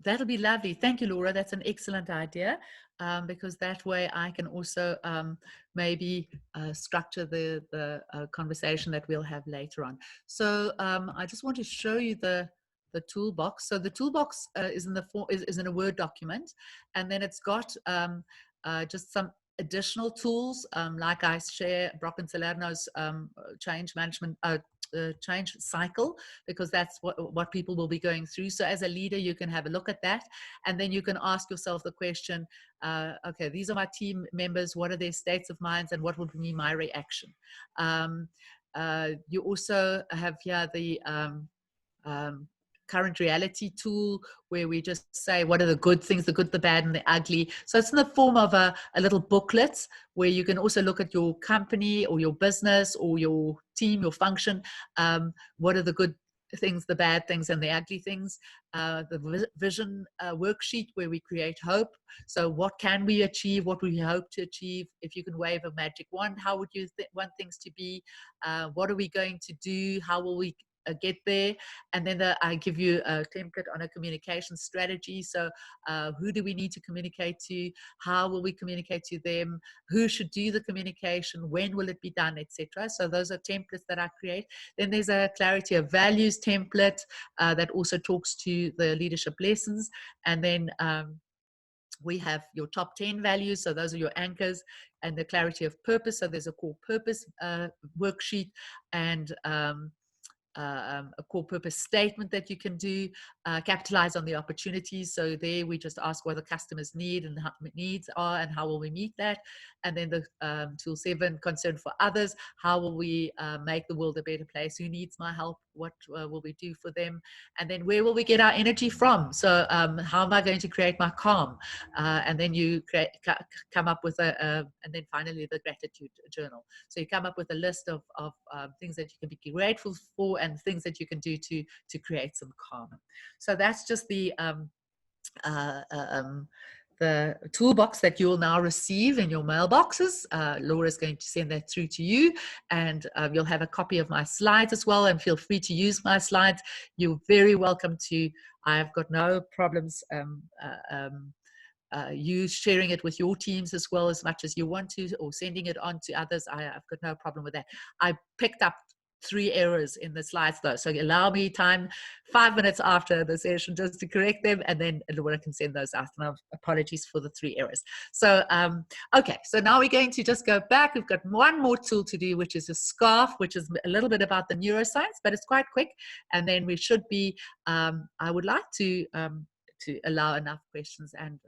[SPEAKER 1] that'll be lovely. Thank you, Laura. That's an excellent idea, because that way I can also maybe structure the conversation that we'll have later on. So I just want to show you the toolbox. So the toolbox is in a Word document, and then it's got just some additional tools, like I share Brock and Salerno's change management change cycle, because that's what people will be going through. So as a leader, you can have a look at that, and then you can ask yourself the question, okay, these are my team members, what are their states of minds, and what would be my reaction? You also have here the current reality tool, where we just say what are the good things, the good, the bad, and the ugly. So it's in the form of a little booklet, where you can also look at your company or your business or your team, your function. What are the good things, the bad things, and the ugly things? The vision worksheet, where we create hope. So what can we achieve? What we hope to achieve? If you can wave a magic wand, how would you want things to be? What are we going to do? How will we get there? And then I give you a template on a communication strategy. So who do we need to communicate to? How will we communicate to them? Who should do the communication? When will it be done, etc.? So those are templates that I create. Then there's a clarity of values template that also talks to the leadership lessons. And then we have your top 10 values. So those are your anchors, and the clarity of purpose. So there's a core purpose worksheet, and a core purpose statement that you can do. Capitalize on the opportunities. So there we just ask what the customers need and how needs are, and how will we meet that. And then the tool 7, concern for others. How will we make the world a better place? Who needs my help? What will we do for them? And then where will we get our energy from? So how am I going to create my calm? And then you come up with and then finally the gratitude journal. So you come up with a list of things that you can be grateful for, and things that you can do to create some calm. So that's just the toolbox that you'll now receive in your mailboxes. Laura is going to send that through to you, and you'll have a copy of my slides as well, and feel free to use my slides. You're very welcome to. I've got no problems you sharing it with your teams as well, as much as you want to, or sending it on to others. I've got no problem with that. I picked up 3 errors in the slides though. So allow me time 5 minutes after the session just to correct them, and then I can send those out. And apologies for the 3 errors. So, okay, so now we're going to just go back. We've got one more tool to do, which is a scarf, which is a little bit about the neuroscience, but it's quite quick. And then we should be, I would like to allow enough questions and,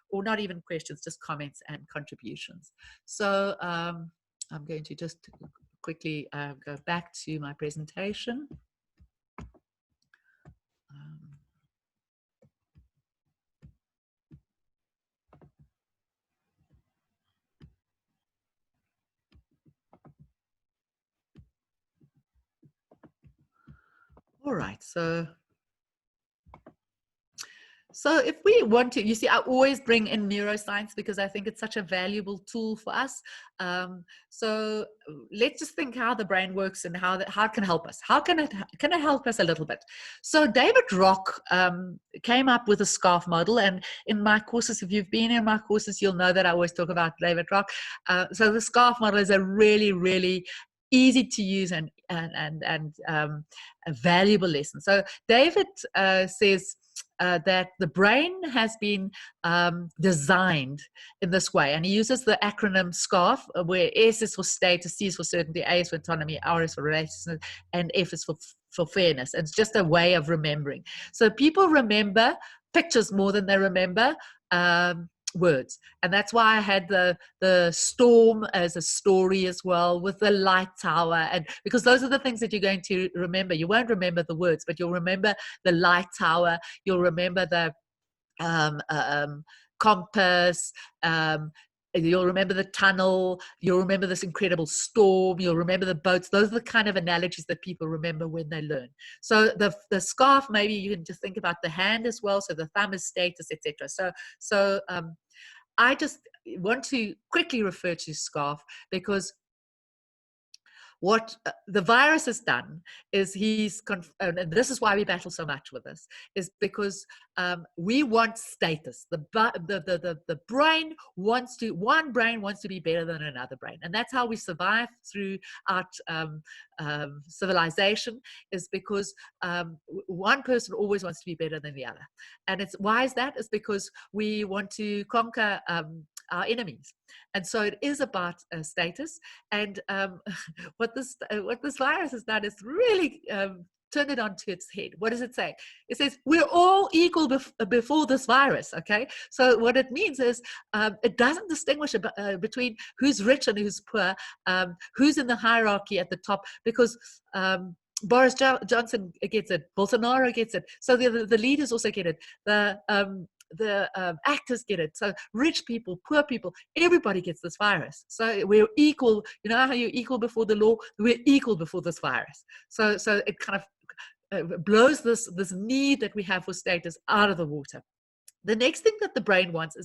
[SPEAKER 1] or not even questions, just comments and contributions. So I'm going to just quickly go back to my presentation. All right, so if we want to, you see, I always bring in neuroscience because I think it's such a valuable tool for us. So let's just think how the brain works and how it can help us. How can it help us a little bit? So David Rock came up with a scarf model, and in my courses, if you've been in my courses, you'll know that I always talk about David Rock. So the scarf model is a really, really easy to use and a valuable lesson. So David says that the brain has been designed in this way, and he uses the acronym SCARF, where S is for status, C is for certainty, A is for autonomy, R is for relationships, and F is for fairness. And it's just a way of remembering. So people remember pictures more than they remember words, and that's why I had the storm as a story as well, with the light tower, and because those are the things that you're going to remember. You won't remember the words, but you'll remember the light tower, you'll remember the compass, you'll remember the tunnel, you'll remember this incredible storm, you'll remember the boats. Those are the kind of analogies that people remember when they learn. So the scarf, maybe you can just think about the hand as well. So the thumb is status, etc. So I just want to quickly refer to scarf, because what the virus has done is and this is why we battle so much with this, is because we want status. The brain wants to, one brain wants to be better than another brain. And that's how we survive throughout civilization, is because one person always wants to be better than the other. And why is that? It's because we want to conquer our enemies. And so it is about status. And what this virus has done is really turn it onto its head. What does it say? It says we're all equal before this virus. Okay, so what it means is it doesn't distinguish between who's rich and who's poor, who's in the hierarchy at the top, because Boris Johnson gets it, Bolsonaro gets it, so the leaders also get it, the actors get it. So rich people, poor people, everybody gets this virus. So we're equal. You know how you're equal before the law? We're equal before this virus. So it kind of blows this need that we have for status out of the water. The next thing that the brain wants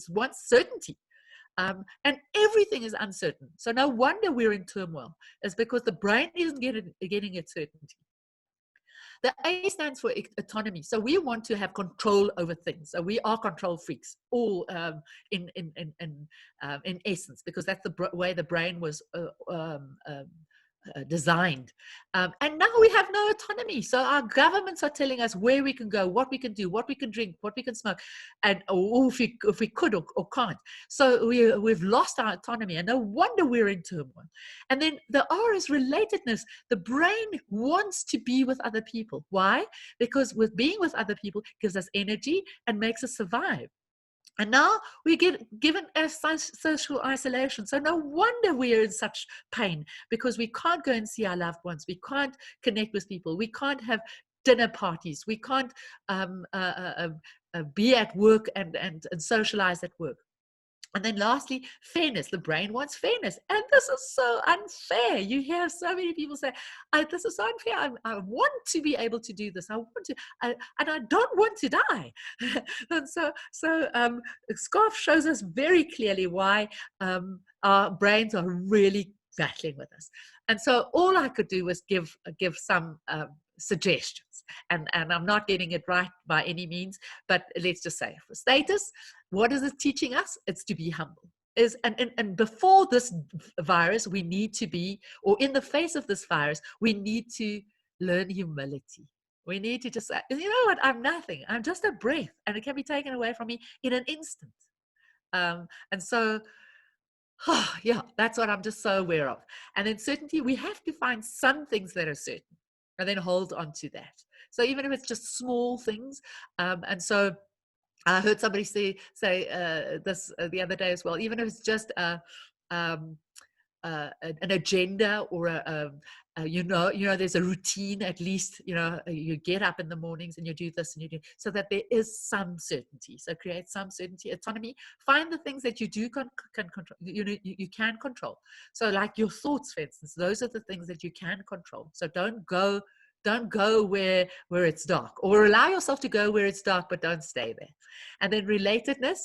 [SPEAKER 1] certainty. And everything is uncertain. So no wonder we're in turmoil. It's because the brain isn't getting its certainty. The A stands for autonomy. So we want to have control over things. So we are control freaks, all in essence, because that's the way the brain was designed. And now we have no autonomy. So our governments are telling us where we can go, what we can do, what we can drink, what we can smoke, and or if we could or can't. So we've lost our autonomy, and no wonder we're in turmoil. And then the R is relatedness. The brain wants to be with other people. Why? Because with being with other people gives us energy and makes us survive. And now we get given a social isolation. So no wonder we're in such pain, because we can't go and see our loved ones. We can't connect with people. We can't have dinner parties. We can't be at work and socialize at work. And then lastly, fairness. The brain wants fairness. And this is so unfair. You hear so many people say, this is so unfair. I want to be able to do this. I want to, and I don't want to die. And so SCARF shows us very clearly why our brains are really battling with us. And so all I could do was give some suggestions. And I'm not getting it right by any means, but let's just say, for status, what is it teaching us? It's to be humble. is, and before this virus, we need to be, or in the face of this virus, we need to learn humility. We need to just say, you know what, I'm nothing. I'm just a breath, and it can be taken away from me in an instant. And so, yeah, that's what I'm just so aware of. And then certainty, we have to find some things that are certain and then hold on to that. So even if it's just small things, and so I heard somebody say this the other day as well, even if it's just an agenda or you know, there's a routine, at least, you get up in the mornings and you do this and you do, so that there is some certainty. So create some certainty, autonomy, find the things that you do can control, you can control. So like your thoughts, for instance, those are the things that you can control. So don't go where it's dark, or allow yourself to go where it's dark, but don't stay there. And then relatedness.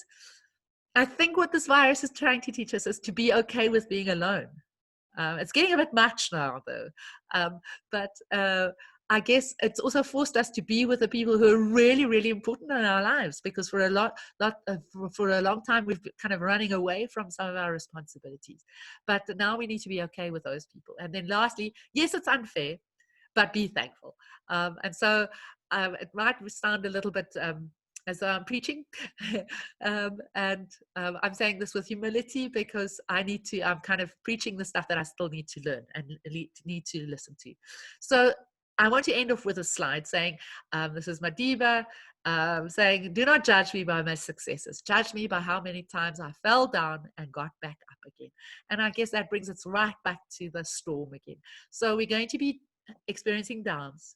[SPEAKER 1] I think what this virus is trying to teach us is to be okay with being alone. It's getting a bit much now, though. But I guess it's also forced us to be with the people who are really, really important in our lives, because for a long time we've been kind of running away from some of our responsibilities. But now we need to be okay with those people. And then lastly, yes, it's unfair, but be thankful. And so it might sound a little bit as though I'm preaching, and I'm saying this with humility, because I'm kind of preaching the stuff that I still need to learn and need to listen to. So I want to end off with a slide saying, this is Madiba, saying, do not judge me by my successes. Judge me by how many times I fell down and got back up again. And I guess that brings us right back to the storm again. So we're going to be experiencing downs.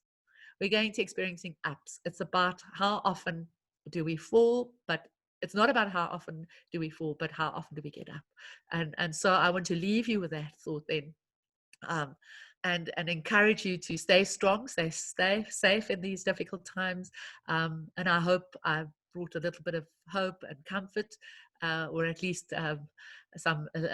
[SPEAKER 1] We're going to experiencing ups. It's about how often do we fall, but it's not about how often do we fall, but how often do we get up. And so I want to leave you with that thought then, and encourage you to stay strong, stay safe in these difficult times. And I hope I've brought a little bit of hope and comfort, or at least a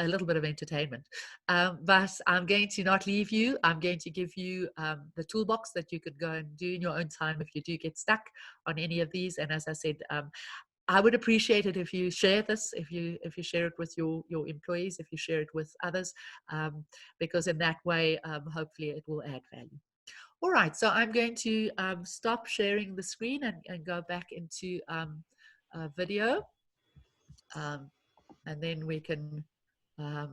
[SPEAKER 1] little bit of entertainment. But I'm going to not leave you. I'm going to give you the toolbox that you could go and do in your own time if you do get stuck on any of these. And as I said, I would appreciate it if you share this, if you share it with your employees, if you share it with others, because in that way, hopefully it will add value. All right, so I'm going to stop sharing the screen and go back into video. And then we can, I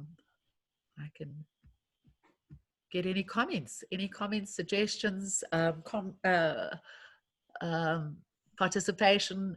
[SPEAKER 1] can get any comments, suggestions, participation,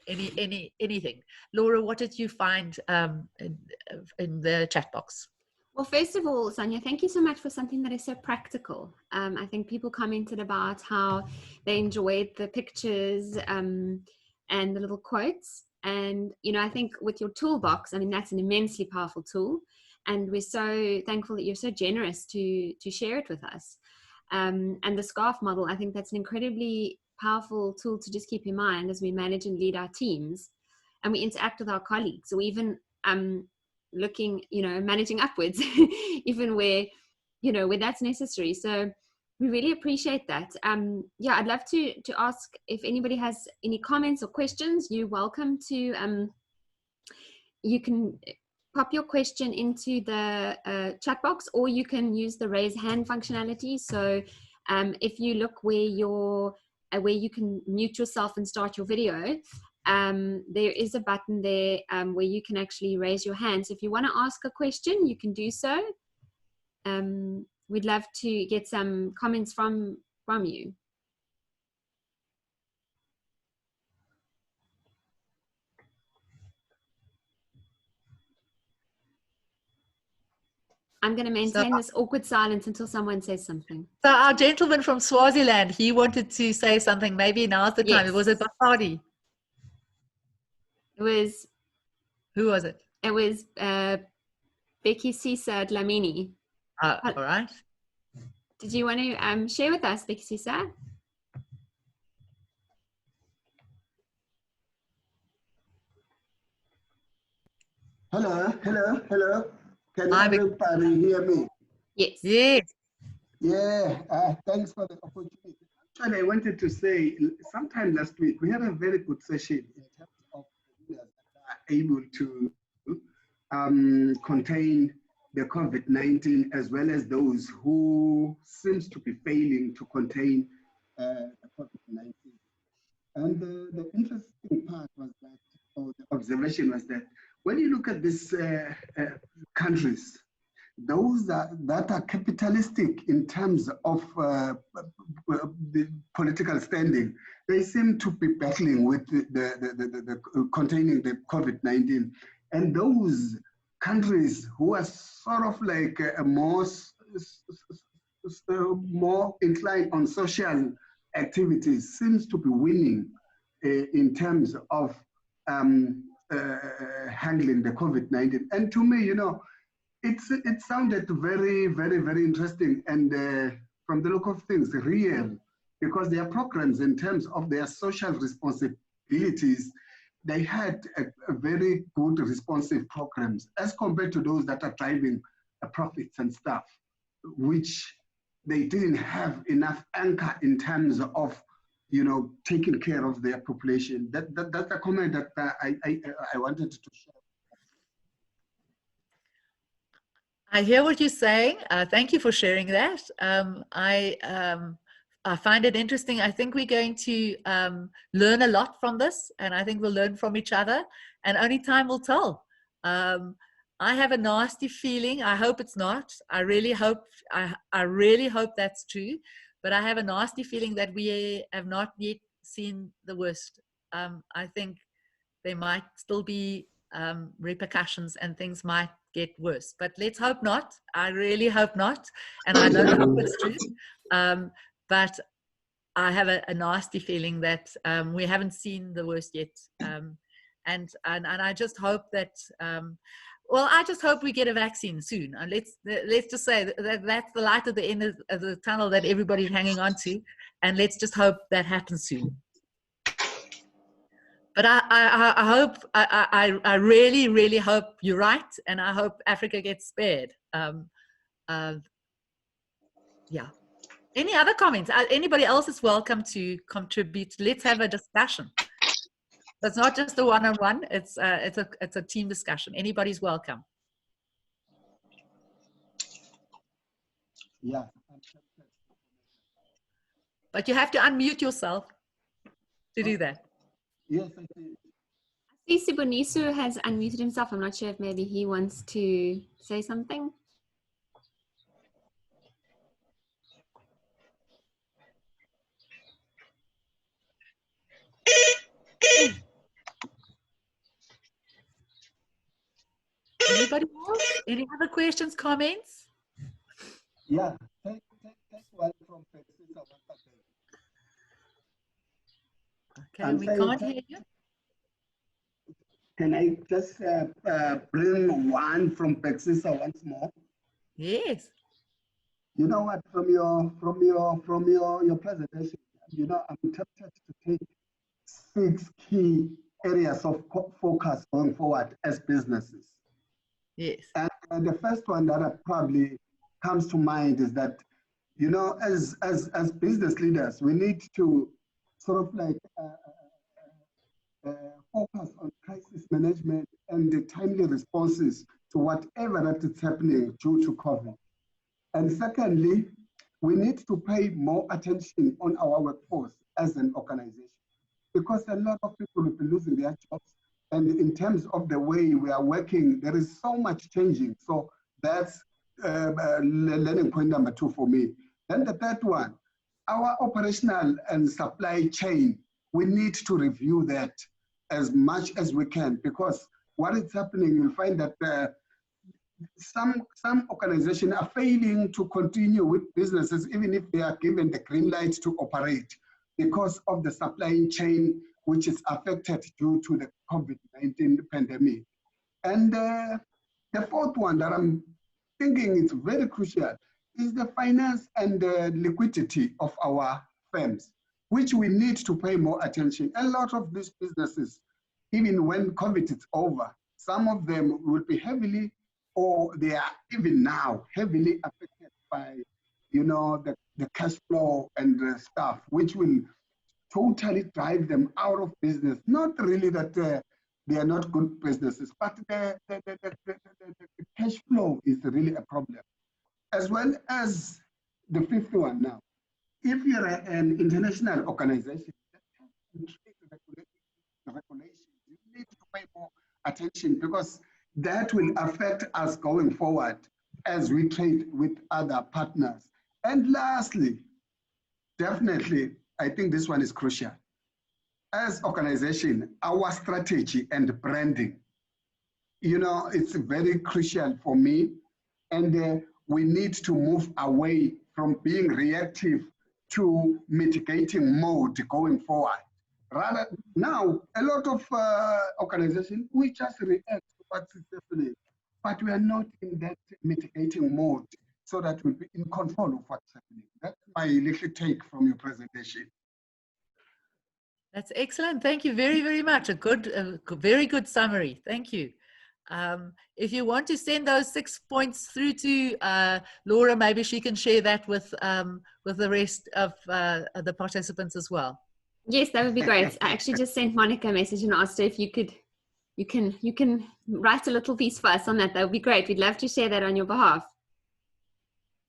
[SPEAKER 1] anything. Laura, what did you find in the chat box?
[SPEAKER 2] Well, first of all, Sonia, thank you so much for something that is so practical. I think people commented about how they enjoyed the pictures and the little quotes. And, I think with your toolbox, that's an immensely powerful tool. And we're so thankful that you're so generous to share it with us. And the scarf model, I think that's an incredibly powerful tool to just keep in mind as we manage and lead our teams and we interact with our colleagues, or even looking, managing upwards, even where that's necessary. So we really appreciate that. Yeah, I'd love to ask if anybody has any comments or questions. You're welcome to, you can pop your question into the chat box, or you can use the raise hand functionality. So if you look where you can mute yourself and start your video, there is a button there where you can actually raise your hand. So if you want to ask a question, you can do so. We'd love to get some comments from you. I'm going to maintain this awkward silence until someone says something.
[SPEAKER 1] So our gentleman from Swaziland, he wanted to say something. Maybe now's the time. Yes. Was it Basadi?
[SPEAKER 2] It was.
[SPEAKER 1] Who was it?
[SPEAKER 2] It was Becky Sisa Dlamini.
[SPEAKER 1] All right.
[SPEAKER 2] Did you want to share with us, Becky Sisa?
[SPEAKER 3] Hello. Can everybody hear me?
[SPEAKER 2] Yes.
[SPEAKER 1] Yes.
[SPEAKER 3] Yeah, thanks for the opportunity. Actually, I wanted to say, sometime last week, we had a very good session in terms of leaders that are able to contain the COVID-19, as well as those who seems to be failing to contain the COVID-19. And the interesting part was that, or the observation was that, when you look at these countries, those that are capitalistic in terms of the political standing, they seem to be battling with the containing the COVID-19. And those countries who are sort of like more inclined on social activities seems to be winning in terms of handling the COVID-19. And to me, it sounded very, very, very interesting, and from the look of things, real, because their programs in terms of their social responsibilities, they had a very good responsive programs as compared to those that are driving profits and stuff, which they didn't have enough anchor in terms of taking care of their population. That's a comment that I wanted to share.
[SPEAKER 1] I hear what you're saying. Thank you for sharing that. I find it interesting. I think we're going to learn a lot from this, and I think we'll learn from each other, and only time will tell. I have a nasty feeling. I hope it's not. I really hope that's true. But I have a nasty feeling that we have not yet seen the worst. I think there might still be repercussions, and things might get worse. But let's hope not. I really hope not. And I don't hope it's true. But I have a nasty feeling that we haven't seen the worst yet. And I just hope that, I just hope we get a vaccine soon. And let's just say that that's the light at the end of the tunnel that everybody's hanging on to. And let's just hope that happens soon. But I hope, I really, really hope you're right. And I hope Africa gets spared. Yeah. Any other comments? Anybody else is welcome to contribute. Let's have a discussion. It's not just a one-on-one. It's a team discussion. Anybody's welcome.
[SPEAKER 3] Yeah.
[SPEAKER 1] But you have to unmute yourself to do that.
[SPEAKER 3] Yes, I see.
[SPEAKER 2] I see Siboniso has unmuted himself. I'm not sure if maybe he wants to say something.
[SPEAKER 1] Anybody else? Any other questions, comments?
[SPEAKER 3] Yeah, take one from Pexisa.
[SPEAKER 1] Okay, we can't hear you.
[SPEAKER 3] Can I just bring one from Pexisa once more?
[SPEAKER 1] Yes.
[SPEAKER 3] You know what? From your presentation, I'm tempted to take 6 key areas of focus going forward as businesses.
[SPEAKER 1] Yes.
[SPEAKER 3] And the first one that probably comes to mind is that, as business leaders, we need to sort of like focus on crisis management and the timely responses to whatever that is happening due to COVID. And secondly, we need to pay more attention on our workforce as an organization, because a lot of people will be losing their jobs. And in terms of the way we are working, there is so much changing. So that's learning point number 2 for me. Then the third one, our operational and supply chain, we need to review that as much as we can, because what is happening, you'll find that some organizations are failing to continue with businesses, even if they are given the green light to operate, because of the supply chain, which is affected due to the COVID-19 pandemic. And the fourth one that I'm thinking is very crucial is the finance and the liquidity of our firms, which we need to pay more attention. A lot of these businesses, even when COVID is over, some of them will be heavily, or they are even now heavily affected by, the cash flow and the stuff, which will totally drive them out of business. Not really that they are not good businesses, but the cash flow is really a problem. As well as the fifth one now, if you're an international organization that has trade regulations, you need to pay more attention because that will affect us going forward as we trade with other partners. And lastly, definitely, I think this one is crucial. As organization, our strategy and branding, it's very crucial for me. And we need to move away from being reactive to mitigating mode going forward. Rather, now, a lot of organizations, we just react to what's happening, but we are not in that mitigating mode so that we'll be in control of what's happening. That's my little take from your presentation.
[SPEAKER 1] That's excellent. Thank you very, very much. A very good summary. Thank you. If you want to send those 6 points through to Laura, maybe she can share that with the rest of the participants as well.
[SPEAKER 2] Yes, that would be great. I actually just sent Monica a message and asked her if you can write a little piece for us on that. That would be great. We'd love to share that on your behalf.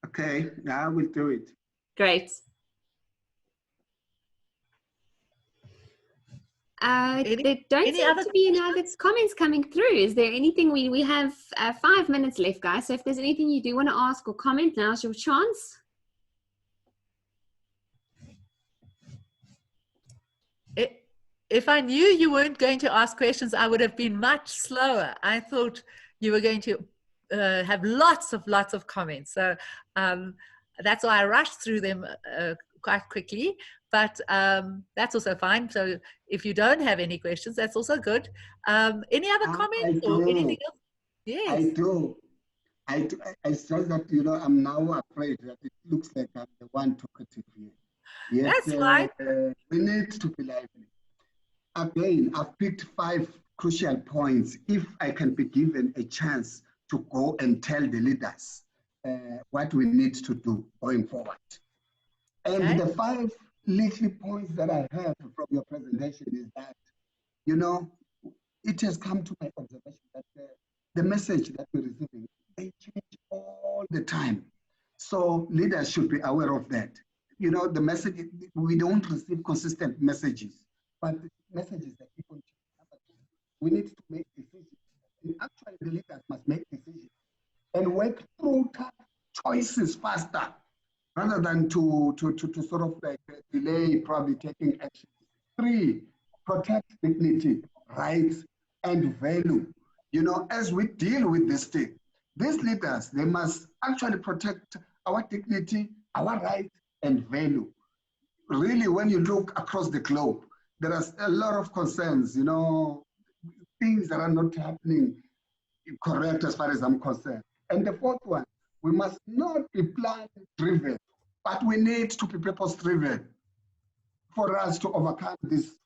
[SPEAKER 3] Okay, I will do it.
[SPEAKER 2] Great. There don't seem to be any other comments coming through. Is there anything? We have 5 minutes left, guys. So if there's anything you do want to ask or comment, now's your chance.
[SPEAKER 1] If I knew you weren't going to ask questions, I would have been much slower. I thought you were going to have lots of comments. So that's why I rushed through them quite quickly. But that's also fine. So if you don't have any questions, that's also good. Any other comments or anything else? Yes.
[SPEAKER 3] I do. It's just that, I'm now afraid that it looks like I'm the one talkative here. Yes,
[SPEAKER 1] that's fine.
[SPEAKER 3] We need to be lively. Again, I've picked 5 crucial points. If I can be given a chance to go and tell the leaders what we need to do going forward. And the 5 little points that I have from your presentation is that, it has come to my observation that the message that we're receiving, they change all the time. So leaders should be aware of that. The message, we don't receive consistent messages, but messages that people change. We need to make decisions. And actually, the leaders must make decisions and work through tough choices faster, rather than to sort of like delay probably taking action. 3, protect dignity, rights, and value. As we deal with this thing, these leaders, they must actually protect our dignity, our rights, and value. Really, when you look across the globe, there are a lot of concerns, things that are not happening correct as far as I'm concerned. And the 4th one, we must not be plan-driven, but we need to be purpose-driven for us to overcome this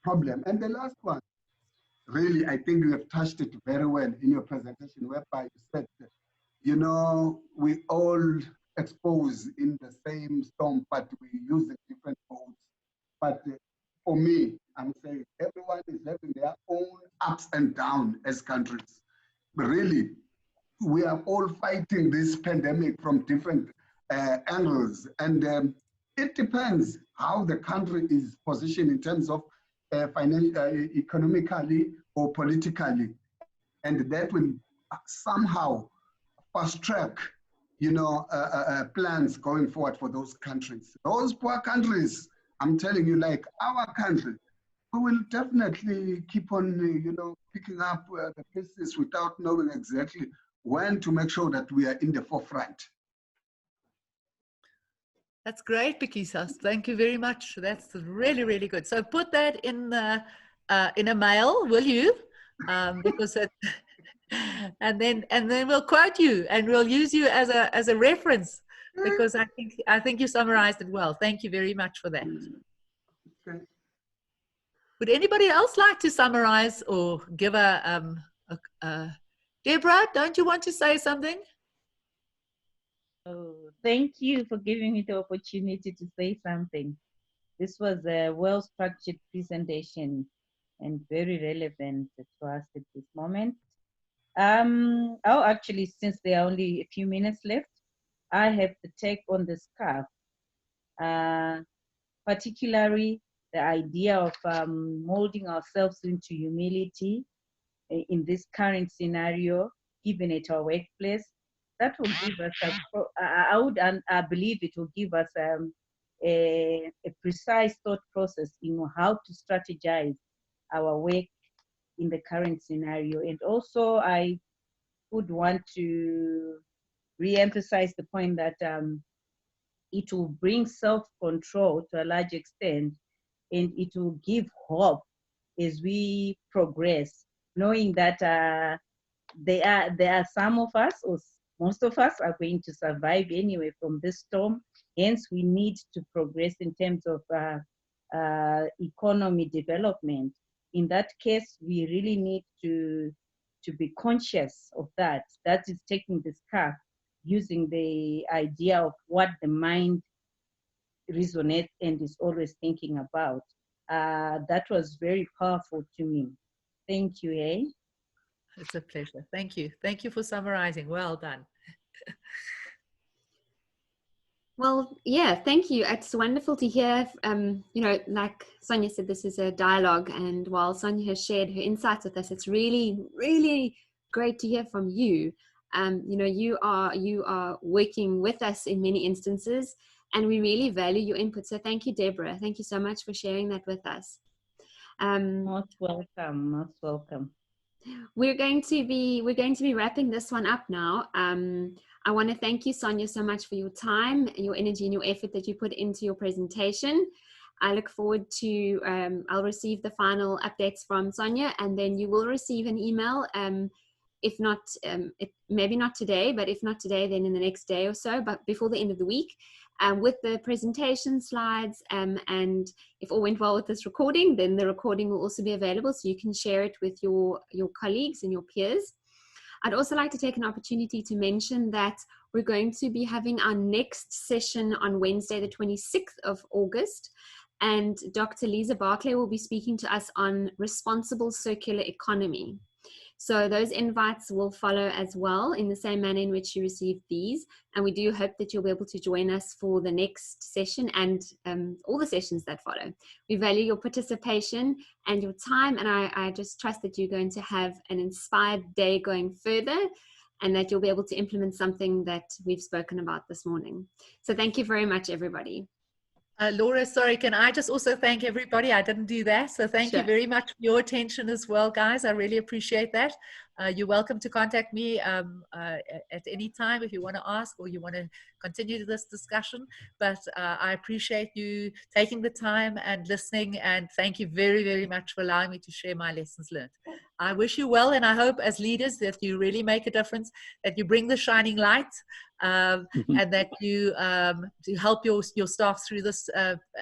[SPEAKER 3] problem. And the last one, really, I think you have touched it very well in your presentation, whereby you said that, we all exposed in the same storm, but we use different boats. But for me, I'm saying everyone is having their own ups and downs as countries. But really, we are all fighting this pandemic from different angles. And it depends how the country is positioned in terms of economically or politically. And that will somehow fast track, plans going forward for those countries. Those poor countries, I'm telling you, like our country, we will definitely keep on, picking up the pieces without knowing exactly when to make sure that we are in the forefront.
[SPEAKER 1] That's great, Pikisas. Thank you very much. That's really, really good. So put that in a mail, will you? Because it, and then we'll quote you and we'll use you as a reference, because I think you summarized it well. Thank you very much for that.
[SPEAKER 3] Okay.
[SPEAKER 1] Would anybody else like to summarize or give Deborah, don't you want to say something?
[SPEAKER 4] Oh, thank you for giving me the opportunity to say something. This was a well-structured presentation. and very relevant to us at this moment. Actually, since there are only a few minutes left, I have to take on the scarf, particularly the idea of molding ourselves into humility in this current scenario, even at our workplace. That will give us, I believe it will give us a precise thought process in how to strategize our work in the current scenario. And also, I would want to re-emphasize the point that it will bring self-control to a large extent, and it will give hope as we progress, knowing that there are some of us, or most of us, are going to survive anyway from this storm. Hence, we need to progress in terms of economy development. In that case, we really need to be conscious of that. That is taking the scarf, using the idea of what the mind resonates and is always thinking about. That was very powerful to me. Thank you, eh?
[SPEAKER 1] It's a pleasure. Thank you. Thank you for summarizing. Well done.
[SPEAKER 2] Well, yeah, thank you. It's wonderful to hear, you know, like Sonia said, this is a dialogue. And while Sonia has shared her insights with us, it's really, really great to hear from you. You know, you are working with us in many instances, and we really value your input. So thank you, Deborah. Thank you so much for sharing that with us.
[SPEAKER 4] Most welcome, most welcome.
[SPEAKER 2] We're going to be wrapping this one up now. I want to thank you, Sonia, so much for your time, your energy, and your effort that you put into your presentation. I look forward to, I'll receive the final updates from Sonia, and then you will receive an email. If not, maybe not today, but if not today, then in the next day or so, but before the end of the week, with the presentation slides. And if all went well with this recording, then the recording will also be available, so you can share it with your colleagues and your peers. I'd also like to take an opportunity to mention that we're going to be having our next session on Wednesday, the 26th of August. And Dr. Lisa Barclay will be speaking to us on responsible circular economy. So those invites will follow as well in the same manner in which you received these. And we do hope that you'll be able to join us for the next session and all the sessions that follow. We value your participation and your time. And I just trust that you're going to have an inspired day going further, and that you'll be able to implement something that we've spoken about this morning. So thank you very much, everybody.
[SPEAKER 1] Laura, sorry, can I just also thank everybody? I didn't do that. So thank you very much for your attention as well, guys. I really appreciate that. You're welcome to contact me at any time if you want to ask or you want to continue this discussion. But I appreciate you taking the time and listening, and thank you very, very much for allowing me to share my lessons learned. I wish you well, and I hope as leaders that you really make a difference, that you bring the shining light, and that you to help your staff through this,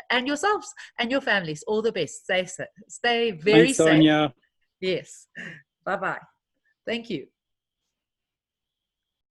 [SPEAKER 1] and yourselves and your families. All the best. Stay safe. Stay very safe.
[SPEAKER 5] Thanks, Sonia.
[SPEAKER 1] Yes. Bye-bye. Thank you.